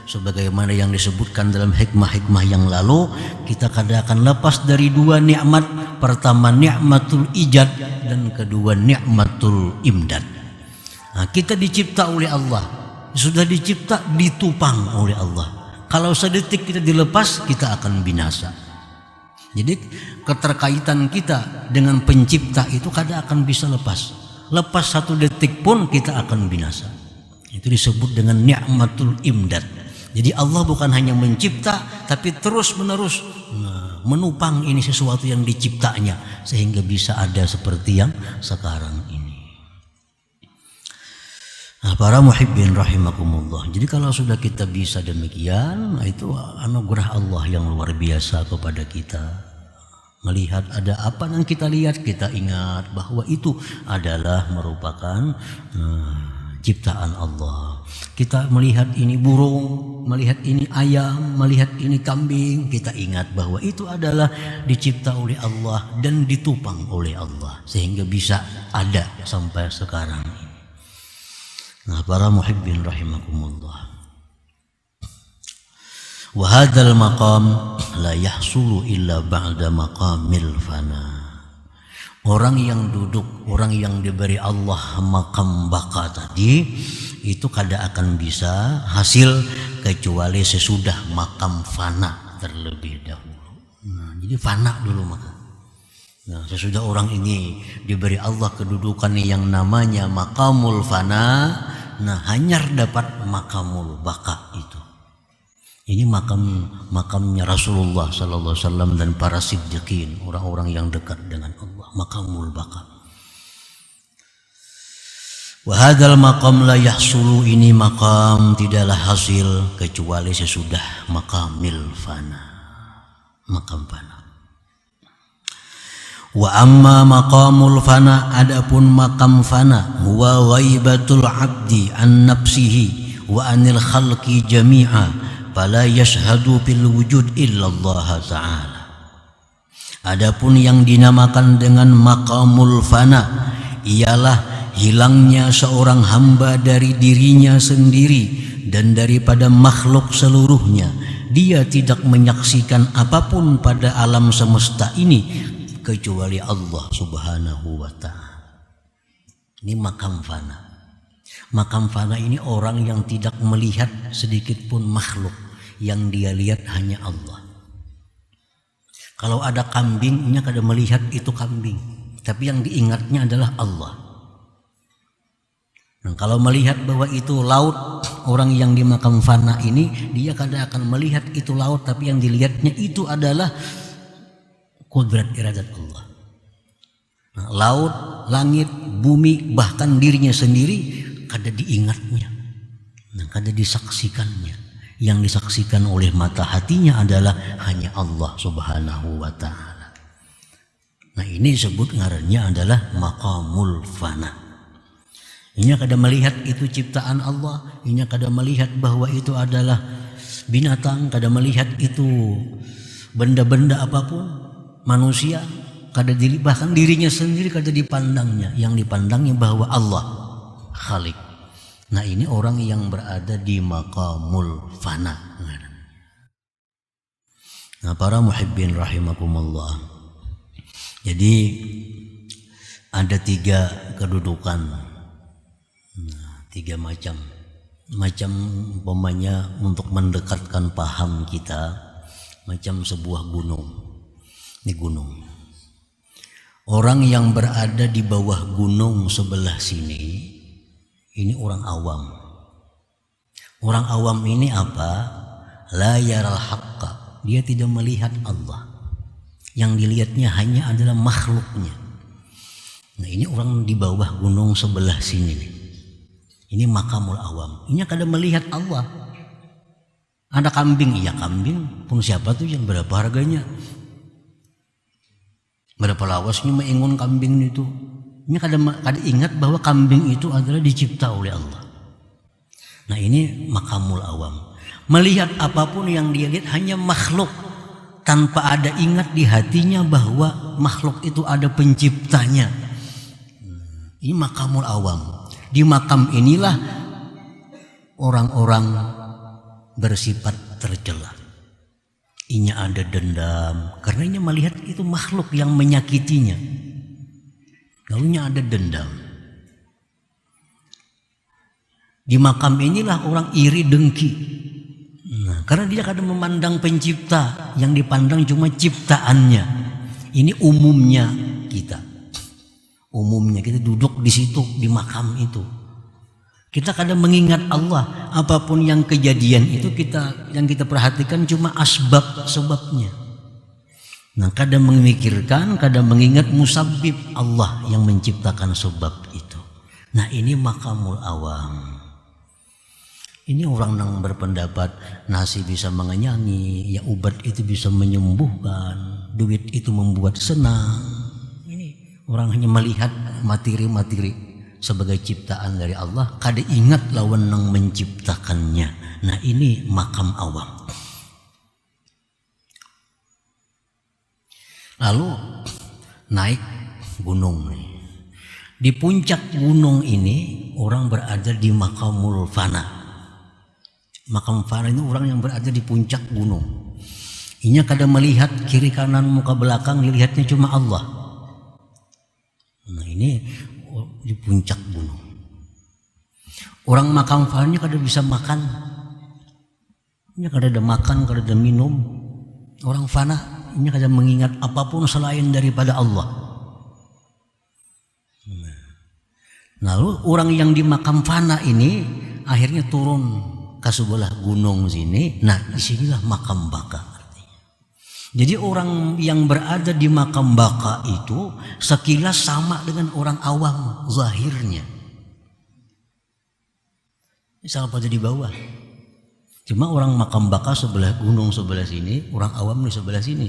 Speaker 1: sebagaimana yang disebutkan dalam hikmah-hikmah yang lalu. Kita kadang akan lepas dari dua nikmat. Pertama nikmatul ijad, dan kedua nikmatul imdad. Nah, kita dicipta oleh Allah, sudah dicipta ditupang oleh Allah. Kalau sedetik kita dilepas, kita akan binasa. Jadi keterkaitan kita dengan pencipta itu kadang akan bisa lepas. Lepas satu detik pun kita akan binasa. Itu disebut dengan ni'matul imdad. Jadi Allah bukan hanya mencipta, tapi terus menerus menupang ini sesuatu yang diciptanya, sehingga bisa ada seperti yang sekarang ini. Nah, para muhibbin rahimakumullah. Jadi kalau sudah kita bisa demikian, itu anugerah Allah yang luar biasa kepada kita. Melihat ada apa yang kita lihat, kita ingat bahwa itu adalah merupakan ciptaan Allah. Kita melihat ini burung, melihat ini ayam, melihat ini kambing, kita ingat bahwa itu adalah dicipta oleh Allah dan ditupang oleh Allah, sehingga bisa ada sampai sekarang ini. Nah, para muhibbin rahimakumullah. Wa hadzal maqam la yahsulu illa ba'da maqamil fana. Orang yang duduk, orang yang diberi Allah makam baqa tadi, itu kada akan bisa hasil kecuali sesudah makam fana terlebih dahulu. Nah, jadi fana dulu maka. Nah, sesudah orang ini diberi Allah kedudukan yang namanya maqamul fana, nah hanyar dapat maqamul baqa itu. Ini makamnya Rasulullah sallallahu alaihi wasallam dan para siddiqin, orang-orang yang dekat dengan Allah, maqamul baqa. Wa hadzal maqam la yahsulu, ini maqam tidaklah hasil kecuali sesudah maqamil fana. makam fana. Wa amma maqamul fana, adapun makam fana, huwa ghaibatul abdi an nafsihi wa anil khalqi jami'a, fala yashhadu bil wujud illa Allah ta'ala. Adapun yang dinamakan dengan maqamul fana ialah hilangnya seorang hamba dari dirinya sendiri dan daripada makhluk seluruhnya. Dia tidak menyaksikan apapun pada alam semesta ini kecuali Allah Subhanahu wa ta'ala. Ini makam fana. Makam fana ini orang yang tidak melihat sedikit pun makhluk, yang dia lihat hanya Allah. Kalau ada kambing, ini kada melihat itu kambing, tapi yang diingatnya adalah Allah. Nah, kalau melihat bahwa itu laut, orang yang di makam fana ini dia kada akan melihat itu laut, tapi yang dilihatnya itu adalah kudrat iradat Allah. Nah, laut, langit, bumi, bahkan dirinya sendiri kada diingatnya, nah, kada disaksikannya. Yang disaksikan oleh mata hatinya adalah hanya Allah Subhanahu wa ta'ala. Nah, ini disebut ngarannya adalah maqamul fana. Ini kada melihat itu ciptaan Allah, ini kada melihat bahwa itu adalah binatang, kada melihat itu benda-benda apapun, manusia, kada bahkan dirinya sendiri kada dipandangnya. Yang dipandangnya bahwa Allah Khalik. Nah, ini orang yang berada di maqamul fana. Nah, para muhibbin rahimakumullah, jadi ada 3 kedudukan, nah, 3 macam umpamanya untuk mendekatkan paham kita, macam sebuah gunung. Ini gunung. Orang yang berada di bawah gunung sebelah sini, ini orang awam. Orang awam ini apa? La yaral haqqa. Dia tidak melihat Allah. Yang dilihatnya hanya adalah makhluknya. Nah, ini orang di bawah gunung sebelah sini nih. Ini makamul awam. Ini kada melihat Allah. Ada kambing, iya kambing. Pun siapa tuh yang berapa harganya? Berapa lawasnya mengingun kambing itu. Ini kada ingat bahwa kambing itu adalah dicipta oleh Allah. Nah, ini makamul awam. Melihat apapun yang dia lihat hanya makhluk, tanpa ada ingat di hatinya bahwa makhluk itu ada penciptanya. Ini makamul awam. Di makam inilah orang-orang bersifat tercela. Inya ada dendam karena inya melihat itu makhluk yang menyakitinya. Lalunya ada dendam. Di makam inilah orang iri dengki. Nah, karena dia kadang memandang pencipta, yang dipandang cuma ciptaannya. Ini umumnya kita. Umumnya kita duduk di situ, di makam itu. Kita kadang mengingat Allah, apapun yang kejadian itu yang kita perhatikan cuma sebabnya. Nah, kadang memikirkan, kadang mengingat musabbib Allah yang menciptakan sebab itu. Nah, ini makamul awam. Ini orang yang berpendapat nasi bisa mengenyangi, ya obat itu bisa menyembuhkan, duit itu membuat senang. Ini orang hanya melihat materi-materi sebagai ciptaan dari Allah, kada ingat lawan yang menciptakannya. Nah, ini makam awam. Lalu naik gunung. Di puncak gunung ini orang berada di makamul fana. Makam fana ini orang yang berada di puncak gunung. Inya kada melihat kiri kanan muka belakang, dilihatnya cuma Allah. Nah, ini di puncak gunung. Orang makam fana kada bisa makan. Inya kada ada makan, kada ada minum. Orang fana ini kada mengingat apapun selain daripada Allah. Lalu orang yang di makam fana ini akhirnya turun ke sebelah gunung sini. Nah, disinilah makam baka artinya. Jadi orang yang berada di makam baka itu sekilas sama dengan orang awam zahirnya. Sama pada di bawah. Cuma orang makam baka sebelah gunung sebelah sini, orang awam di sebelah sini.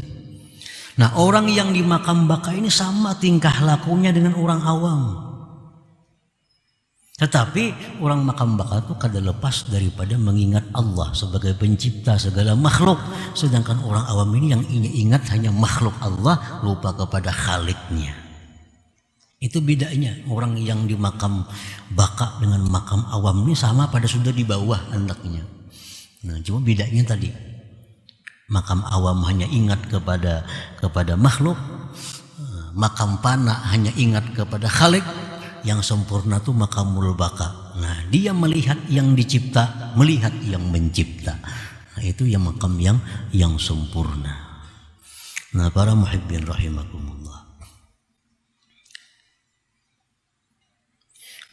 Speaker 1: Nah, orang yang di makam baka ini sama tingkah lakunya dengan orang awam. Tetapi orang makam baka itu kada lepas daripada mengingat Allah sebagai pencipta segala makhluk. Sedangkan orang awam ini yang ingat hanya makhluk Allah, lupa kepada Khaliknya. Itu bedanya orang yang di makam baka dengan makam awam ini sama pada sudah di bawah hendaknya. Nah, cuma bedanya tadi. Makam awam hanya ingat kepada makhluk, makam fana hanya ingat kepada Khalik. Yang sempurna itu makamul baka. Nah, dia melihat yang dicipta, melihat yang mencipta. Nah, itu yang makam yang sempurna. Nah, para muhibbin rahimakumullah.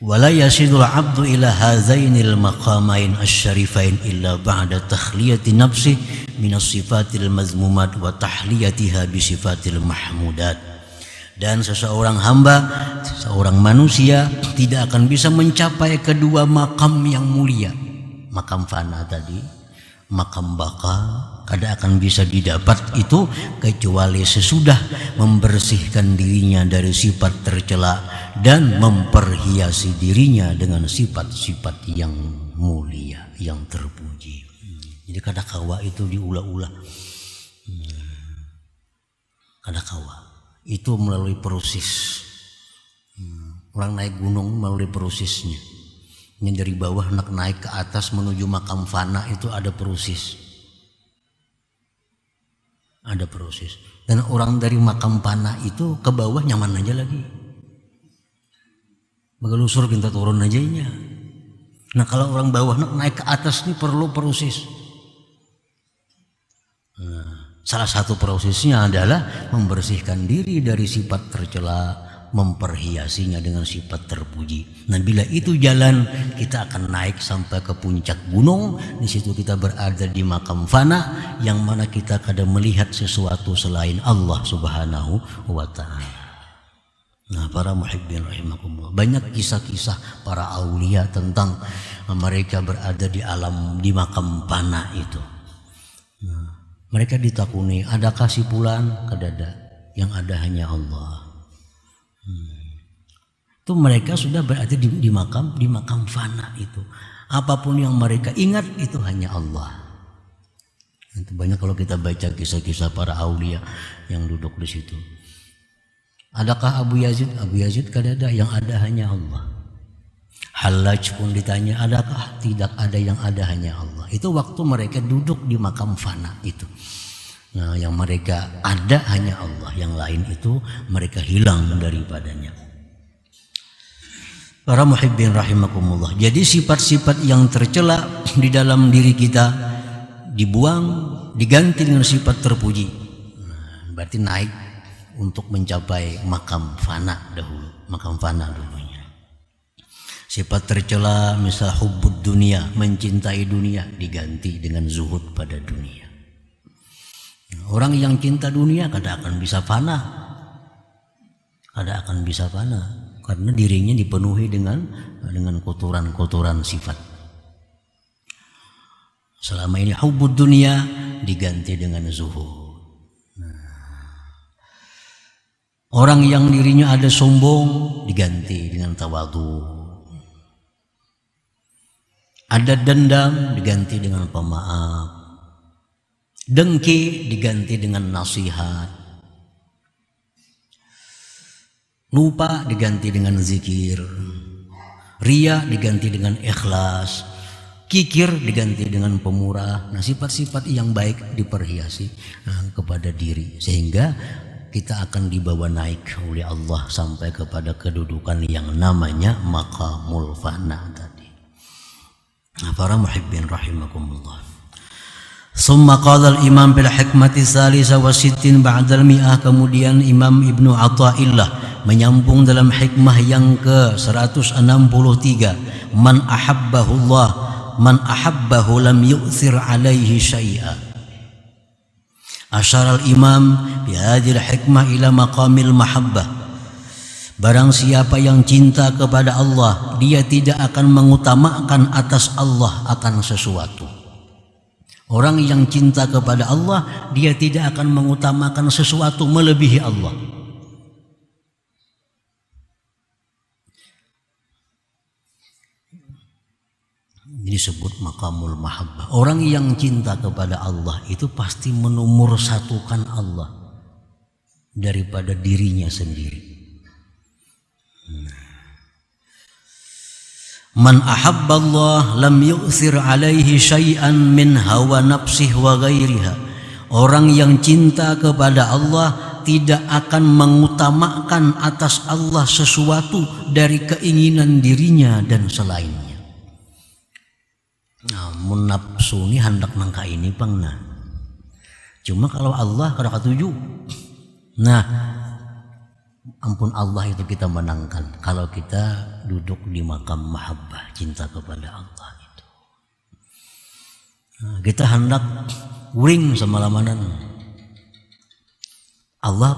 Speaker 1: Wala yasidul abdu ila hazainil maqamain asyarifain illa ba'da takhliyati nafsi minas sifatil mazmumat wa tahliyatiha bi sifatil mahmudat. Dan seseorang hamba, seorang manusia tidak akan bisa mencapai kedua makam yang mulia. Makam fana tadi, makam baka, kada akan bisa didapat itu kecuali sesudah membersihkan dirinya dari sifat tercela dan memperhiasi dirinya dengan sifat-sifat yang mulia, yang terpuji. Jadi kada kawa itu diulah-ulah. Kada kawa itu melalui proses. Orang naik gunung melalui prosesnya. Yang dari bawah nak naik ke atas menuju makam fana itu ada proses. Ada proses. Dan orang dari makam fana itu ke bawah nyaman aja lagi. Begelusur kita turun aja nya. Nah, kalau orang bawah nak naik ke atas ini perlu proses. Nah, salah satu prosesnya adalah membersihkan diri dari sifat tercela, memperhiasinya dengan sifat terpuji. Nah, bila itu jalan, kita akan naik sampai ke puncak gunung. Di situ kita berada di makam fana, yang mana kita kadang melihat sesuatu selain Allah Subhanahu wa Ta'ala. Nah, para muhibbin rahimakumullah, banyak kisah-kisah para aulia tentang mereka berada di alam, di makam fana itu. Nah, mereka ditakuni, adakah si fulan? Kadada, yang ada hanya Allah. Itu mereka sudah berada di makam fana itu. Apapun yang mereka ingat itu hanya Allah. Itu banyak kalau kita baca kisah-kisah para aulia yang duduk di situ. Adakah Abu Yazid? Abu Yazid kadada, yang ada hanya Allah. Hallaj pun ditanya, adakah? Tidak ada, yang ada hanya Allah. Itu waktu mereka duduk di makam fana itu. Nah, yang mereka ada hanya Allah, yang lain itu mereka hilang daripadanya. Para muhibbin rahimakumullah. Jadi sifat-sifat yang tercela di dalam diri kita dibuang, diganti dengan sifat terpuji. Nah, berarti naik untuk mencapai makam fana dahulu, makam fana dulunya. Sifat tercela misal hubbud dunia, mencintai dunia, diganti dengan zuhud pada dunia. Orang yang cinta dunia kada akan bisa fana, kada akan bisa fana, karena dirinya dipenuhi dengan kotoran-kotoran sifat. Selama ini hubbud dunia diganti dengan zuhud. Orang yang dirinya ada sombong diganti dengan tawadu. Ada dendam diganti dengan pemaaf. Dengki diganti dengan nasihat. Lupa diganti dengan zikir. Ria diganti dengan ikhlas. Kikir diganti dengan pemurah. Nah, sifat-sifat yang baik diperhiasi kepada diri, sehingga kita akan dibawa naik oleh Allah sampai kepada kedudukan yang namanya maqamul fana tadi. Nah, para muhibbin rahimakumullah. Summa qala al-imam bil hikmati salisa wa sittin ba'dal mi'ah. Kemudian Imam Ibnu Athaillah menyambung dalam hikmah yang ke-163. Man ahabbahullah, man ahabbahu lam yu'thir alaihi syai'a. Asyara al-imam bihadil hikmah ila maqamil mahabbah. Barang siapa yang cinta kepada Allah, dia tidak akan mengutamakan atas Allah akan sesuatu. Orang yang cinta kepada Allah, dia tidak akan mengutamakan sesuatu melebihi Allah. Ini disebut maqamul mahabbah. Orang yang cinta kepada Allah itu pasti menomorsatukan Allah daripada dirinya sendiri. Man ahabballah lam yu'thir alaihi syai'an min hawa nafsih wa ghairiha. Orang yang cinta kepada Allah tidak akan mengutamakan atas Allah sesuatu dari keinginan dirinya dan selainnya. Namun nafsu ini hendak nangka ini pangna. Cuma kalau Allah kada katuju. Nah, ampun Allah itu kita menangkan kalau kita duduk di makam mahabbah, cinta kepada Allah itu. Nah, kita hendak uring semalaman. Allah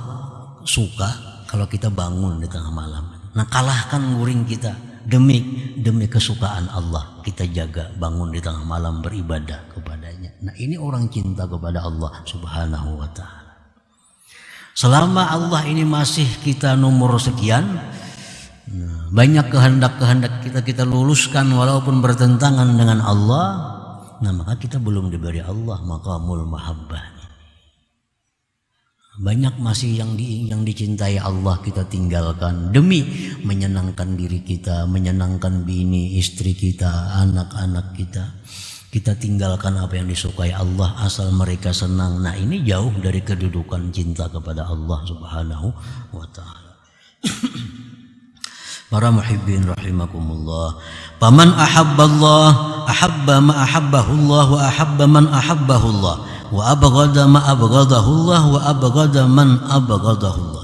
Speaker 1: suka kalau kita bangun di tengah malam. Nah, kalahkan uring kita demi kesukaan Allah. Kita jaga bangun di tengah malam beribadah kepadanya. Nah, ini orang cinta kepada Allah Subhanahu wa ta'ala. Selama Allah ini masih kita nomor sekian, banyak kehendak-kehendak kita luluskan walaupun bertentangan dengan Allah, nah maka kita belum diberi Allah maqamul mahabbah. Banyak masih yang dicintai Allah kita tinggalkan demi menyenangkan diri kita, menyenangkan bini, istri kita, anak-anak kita. Kita tinggalkan apa yang disukai Allah asal mereka senang. Nah, ini jauh dari kedudukan cinta kepada Allah Subhanahu wa ta'ala. Para muhibbin rahimakumullah. Faman ahabballah ahabba ma ahabbahullah wa ahabba man ahabbahullah wa abghada ma abghadahullah wa abghada man abghadahullah.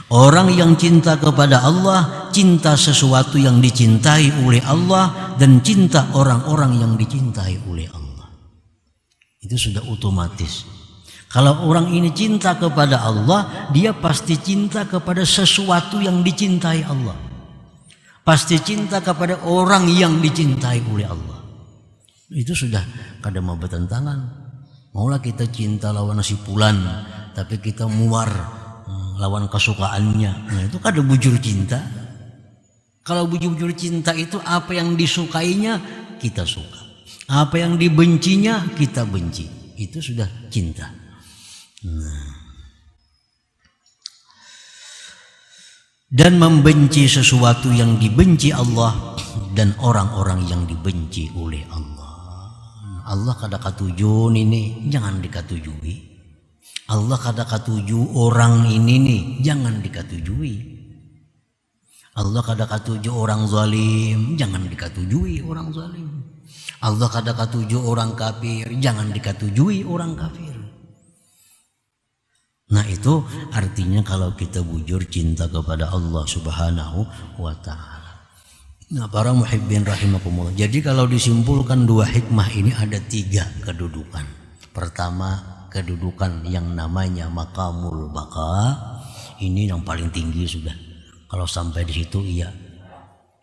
Speaker 1: Orang yang cinta kepada Allah, cinta sesuatu yang dicintai oleh Allah dan cinta orang-orang yang dicintai oleh Allah. Itu sudah otomatis. Kalau orang ini cinta kepada Allah, dia pasti cinta kepada sesuatu yang dicintai Allah. Pasti cinta kepada orang yang dicintai oleh Allah. Itu sudah kada mau bertentangan. Maulah kita cinta lawan si fulan, tapi kita muar lawan kesukaannya. Nah, itu kada bujur cinta. Kalau bujur cinta itu apa yang disukainya kita suka, apa yang dibencinya kita benci. Itu sudah cinta. Nah. Dan membenci sesuatu yang dibenci Allah dan orang-orang yang dibenci oleh Allah. Allah kada katuju ini, jangan dikatujui. Allah kada katuju orang ini nih, jangan dikatujui. Allah kada katuju orang zalim, jangan dikatujui orang zalim. Allah kada katuju orang kafir, jangan dikatujui orang kafir. Nah, itu artinya kalau kita bujur cinta kepada Allah Subhanahu wa ta'ala. Nah, para muhibbin rahimakumullah. Jadi kalau disimpulkan dua hikmah ini ada tiga kedudukan. Pertama, kedudukan yang namanya maqamul baqa, ini yang paling tinggi sudah. Kalau sampai di situ iya.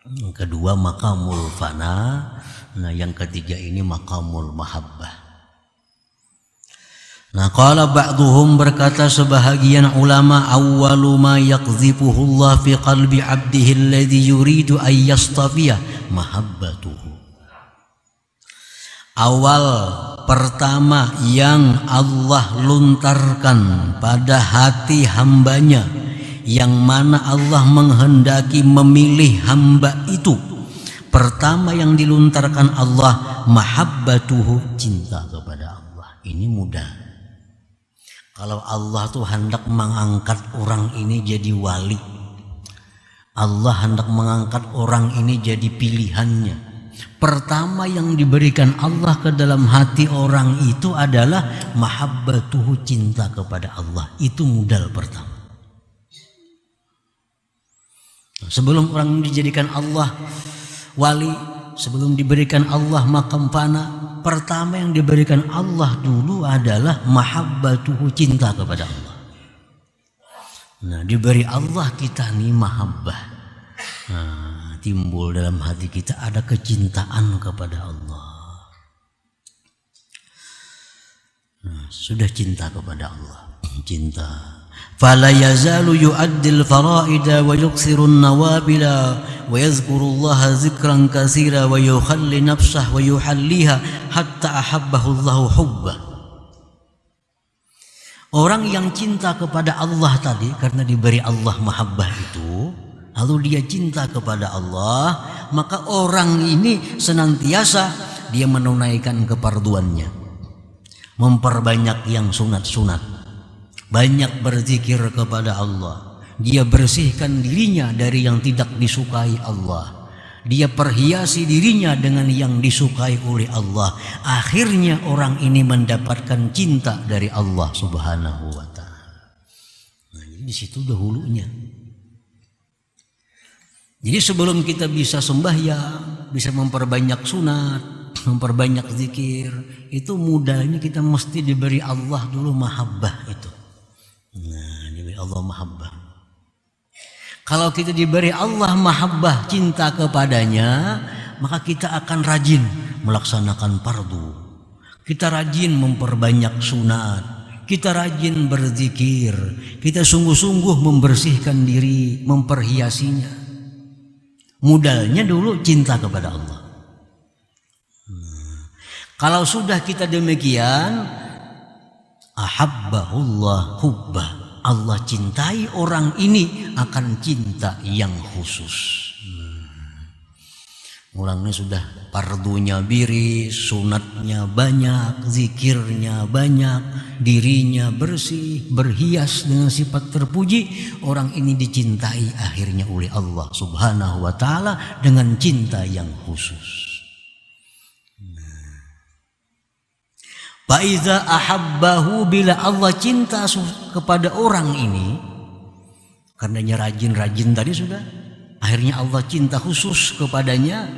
Speaker 1: Yang kedua maqamul fana, nah yang ketiga ini maqamul mahabbah. Nah, qala ba'duhum, berkata sebahagian ulama, awwalu ma yaqdhifuhu Allah fi qalbi 'abdihi alladhi yuridu an yastafiya mahabbatuhu. Awal pertama yang Allah luntarkan pada hati hambanya, yang mana Allah menghendaki memilih hamba itu, pertama yang diluntarkan Allah mahabbatuhu, cinta kepada Allah. Ini mudah. Kalau Allah tuh hendak mengangkat orang ini jadi wali, Allah hendak mengangkat orang ini jadi pilihannya, pertama yang diberikan Allah ke dalam hati orang itu adalah mahabbatuhu, cinta kepada Allah. Itu modal pertama. Sebelum orang dijadikan Allah wali, sebelum diberikan Allah makam fana, pertama yang diberikan Allah dulu adalah mahabbatuhu, cinta kepada Allah. Nah, diberi Allah kita nih mahabbah. Nah, timbul dalam hati kita ada kecintaan kepada Allah. sudah cinta kepada Allah, cinta. Fala yazalu yu'addil fara'ida wa yuksiru nawabila wa yazkurullaha zikran katsira wa yukhalli nafsah wa yuhalliha hatta ahabbahu Allahu hubbah. Orang yang cinta kepada Allah tadi karena diberi Allah mahabbah itu, lalu dia cinta kepada Allah, maka orang ini senantiasa dia menunaikan keparduannya, memperbanyak yang sunat-sunat, banyak berzikir kepada Allah. Dia bersihkan dirinya dari yang tidak disukai Allah. Dia perhiasi dirinya dengan yang disukai oleh Allah. Akhirnya orang ini mendapatkan cinta dari Allah Subhanahu wa ta'ala. Nah, jadi di situ dahulunya. Jadi sebelum kita bisa sembahyang, bisa memperbanyak sunat, memperbanyak zikir, itu mudahnya kita mesti diberi Allah dulu mahabbah itu. Nah, diberi Allah mahabbah. Kalau kita diberi Allah mahabbah, cinta kepadanya, maka kita akan rajin melaksanakan fardu. Kita rajin memperbanyak sunat, kita rajin berzikir, kita sungguh-sungguh membersihkan diri, memperhiasinya. Modalnya dulu cinta kepada Allah. Kalau sudah kita demikian, ahabbahullah hubbah, Allah cintai orang ini akan cinta yang khusus. Orangnya sudah pardunya biris, sunatnya banyak, zikirnya banyak, dirinya bersih, berhias dengan sifat terpuji. Orang ini dicintai akhirnya oleh Allah Subhanahu wa ta'ala dengan cinta yang khusus. Faiza ahabbahu, bila Allah cinta kepada orang ini, karenanya rajin-rajin tadi sudah, akhirnya Allah cinta khusus kepadanya.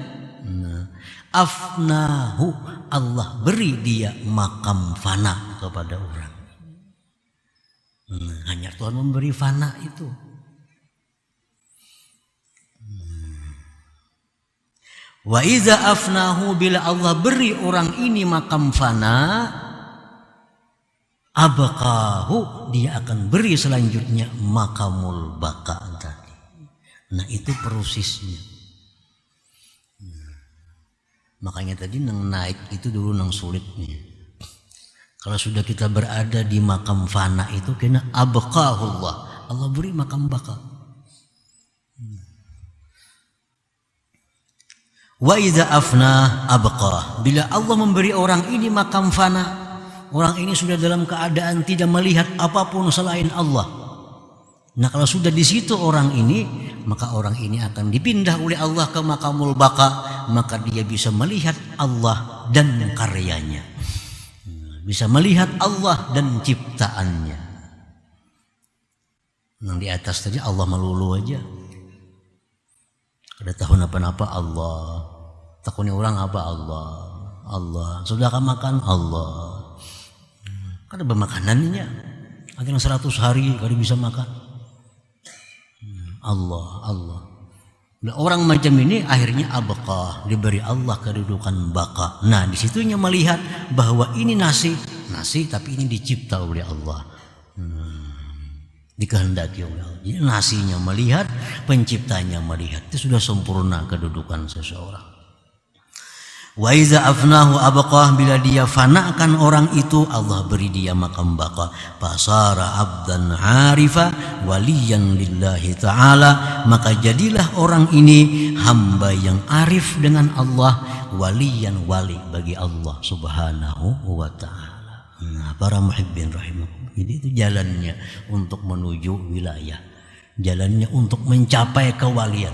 Speaker 1: Afnahu, Allah beri dia makam fana kepada orang. Hanya Tuhan memberi fana itu. Wa iza afnahu, bila Allah beri orang ini makam fana, abqahu, dia akan beri selanjutnya makamul baqa tadi. Nah, itu prosesnya. Makanya tadi nang naik itu dulu nang sulitnya. Kalau sudah kita berada di makam fana itu kena abqahullah, Allah beri makam baqa. Wa idza afna abqa, bila Allah memberi orang ini makam fana, orang ini sudah dalam keadaan tidak melihat apapun selain Allah. Nah, kalau sudah di situ orang ini, maka orang ini akan dipindah oleh Allah ke makamul baqa, maka dia bisa melihat Allah dan karyanya, bisa melihat Allah dan ciptaannya. Yang di atas tadi Allah melulu aja. Ada tahun apa-apa Allah, takutnya orang apa Allah, Allah. Sudah kan makan Allah, kan ada makanannya. Ada yang 100 hari kalau bisa makan Allah, Allah. Nah, orang macam ini akhirnya abqa, diberi Allah kedudukan baqa. Nah, disitunya melihat bahwa ini nasi tapi ini dicipta oleh Allah. Dikehendaki oleh Allah. Jadi nasinya melihat, penciptanya melihat. Itu sudah sempurna kedudukan seseorang. Wa iza afnahu abqah, bila dia fanakan orang itu, Allah beri dia makam baqa. Fasara abdan arifa waliyan lillahi ta'ala, maka jadilah orang ini hamba yang arif dengan Allah, waliyan, wali bagi Allah Subhanahu wa ta'ala. Nah, para muhibbin rahimakum, jadi itu jalannya untuk menuju wilayah, jalannya untuk mencapai kewalian,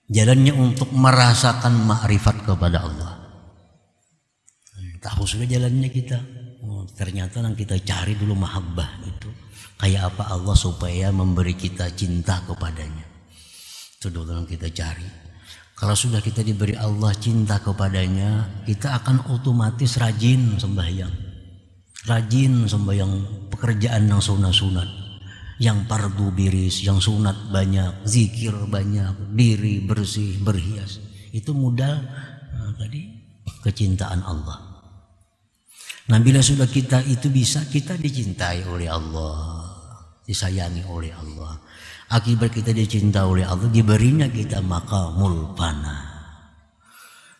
Speaker 1: jalannya untuk merasakan makrifat kepada Allah. Tahu sudah jalannya kita. Ternyata yang kita cari dulu mahabbah itu kayak apa Allah supaya memberi kita cinta kepadanya. Itu dulu yang kita cari. Kalau sudah kita diberi Allah cinta kepadanya, kita akan otomatis rajin sembahyang. Rajin sembahyang pekerjaan yang sunat-sunat, yang fardu biris, yang sunat banyak, zikir banyak, diri bersih, berhias. Itu modal tadi kecintaan Allah. Nah, bila sudah kita itu bisa, kita dicintai oleh Allah, disayangi oleh Allah. Akibat kita dicintai oleh Allah, diberinya kita maqamul fana.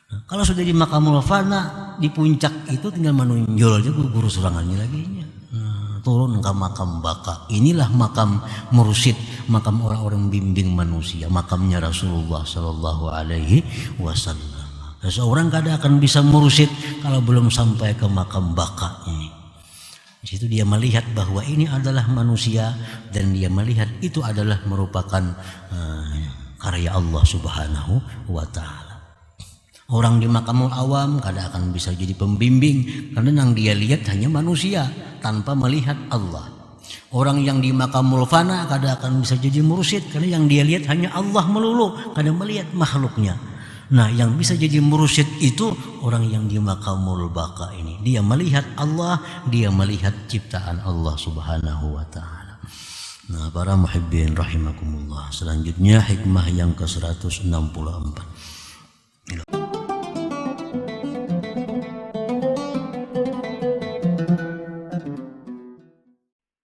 Speaker 1: Nah, kalau sudah di maqamul fana, di puncak itu tinggal menonjol aja guru surangannya lagi. Turun ke makam baka. Inilah makam mursyid, makam orang-orang bimbing manusia, makamnya Rasulullah Sallallahu Alaihi Wasallam. Seseorang kadang akan bisa mursyid kalau belum sampai ke makam baka ini. Di situ dia melihat bahwa ini adalah manusia dan dia melihat itu adalah merupakan karya Allah Subhanahu wa Ta'ala. Orang di makamul awam kadang akan bisa jadi pembimbing karena yang dia lihat hanya manusia tanpa melihat Allah. Orang yang di makamul fana kadang akan bisa jadi mursyid karena yang dia lihat hanya Allah melulu, kadang melihat makhluknya. Nah, yang bisa jadi mursyid itu orang yang di maqamul baqa ini. Dia melihat Allah, dia melihat ciptaan Allah Subhanahu wa Ta'ala. Nah, para muhibbin rahimakumullah. Selanjutnya hikmah yang ke-164.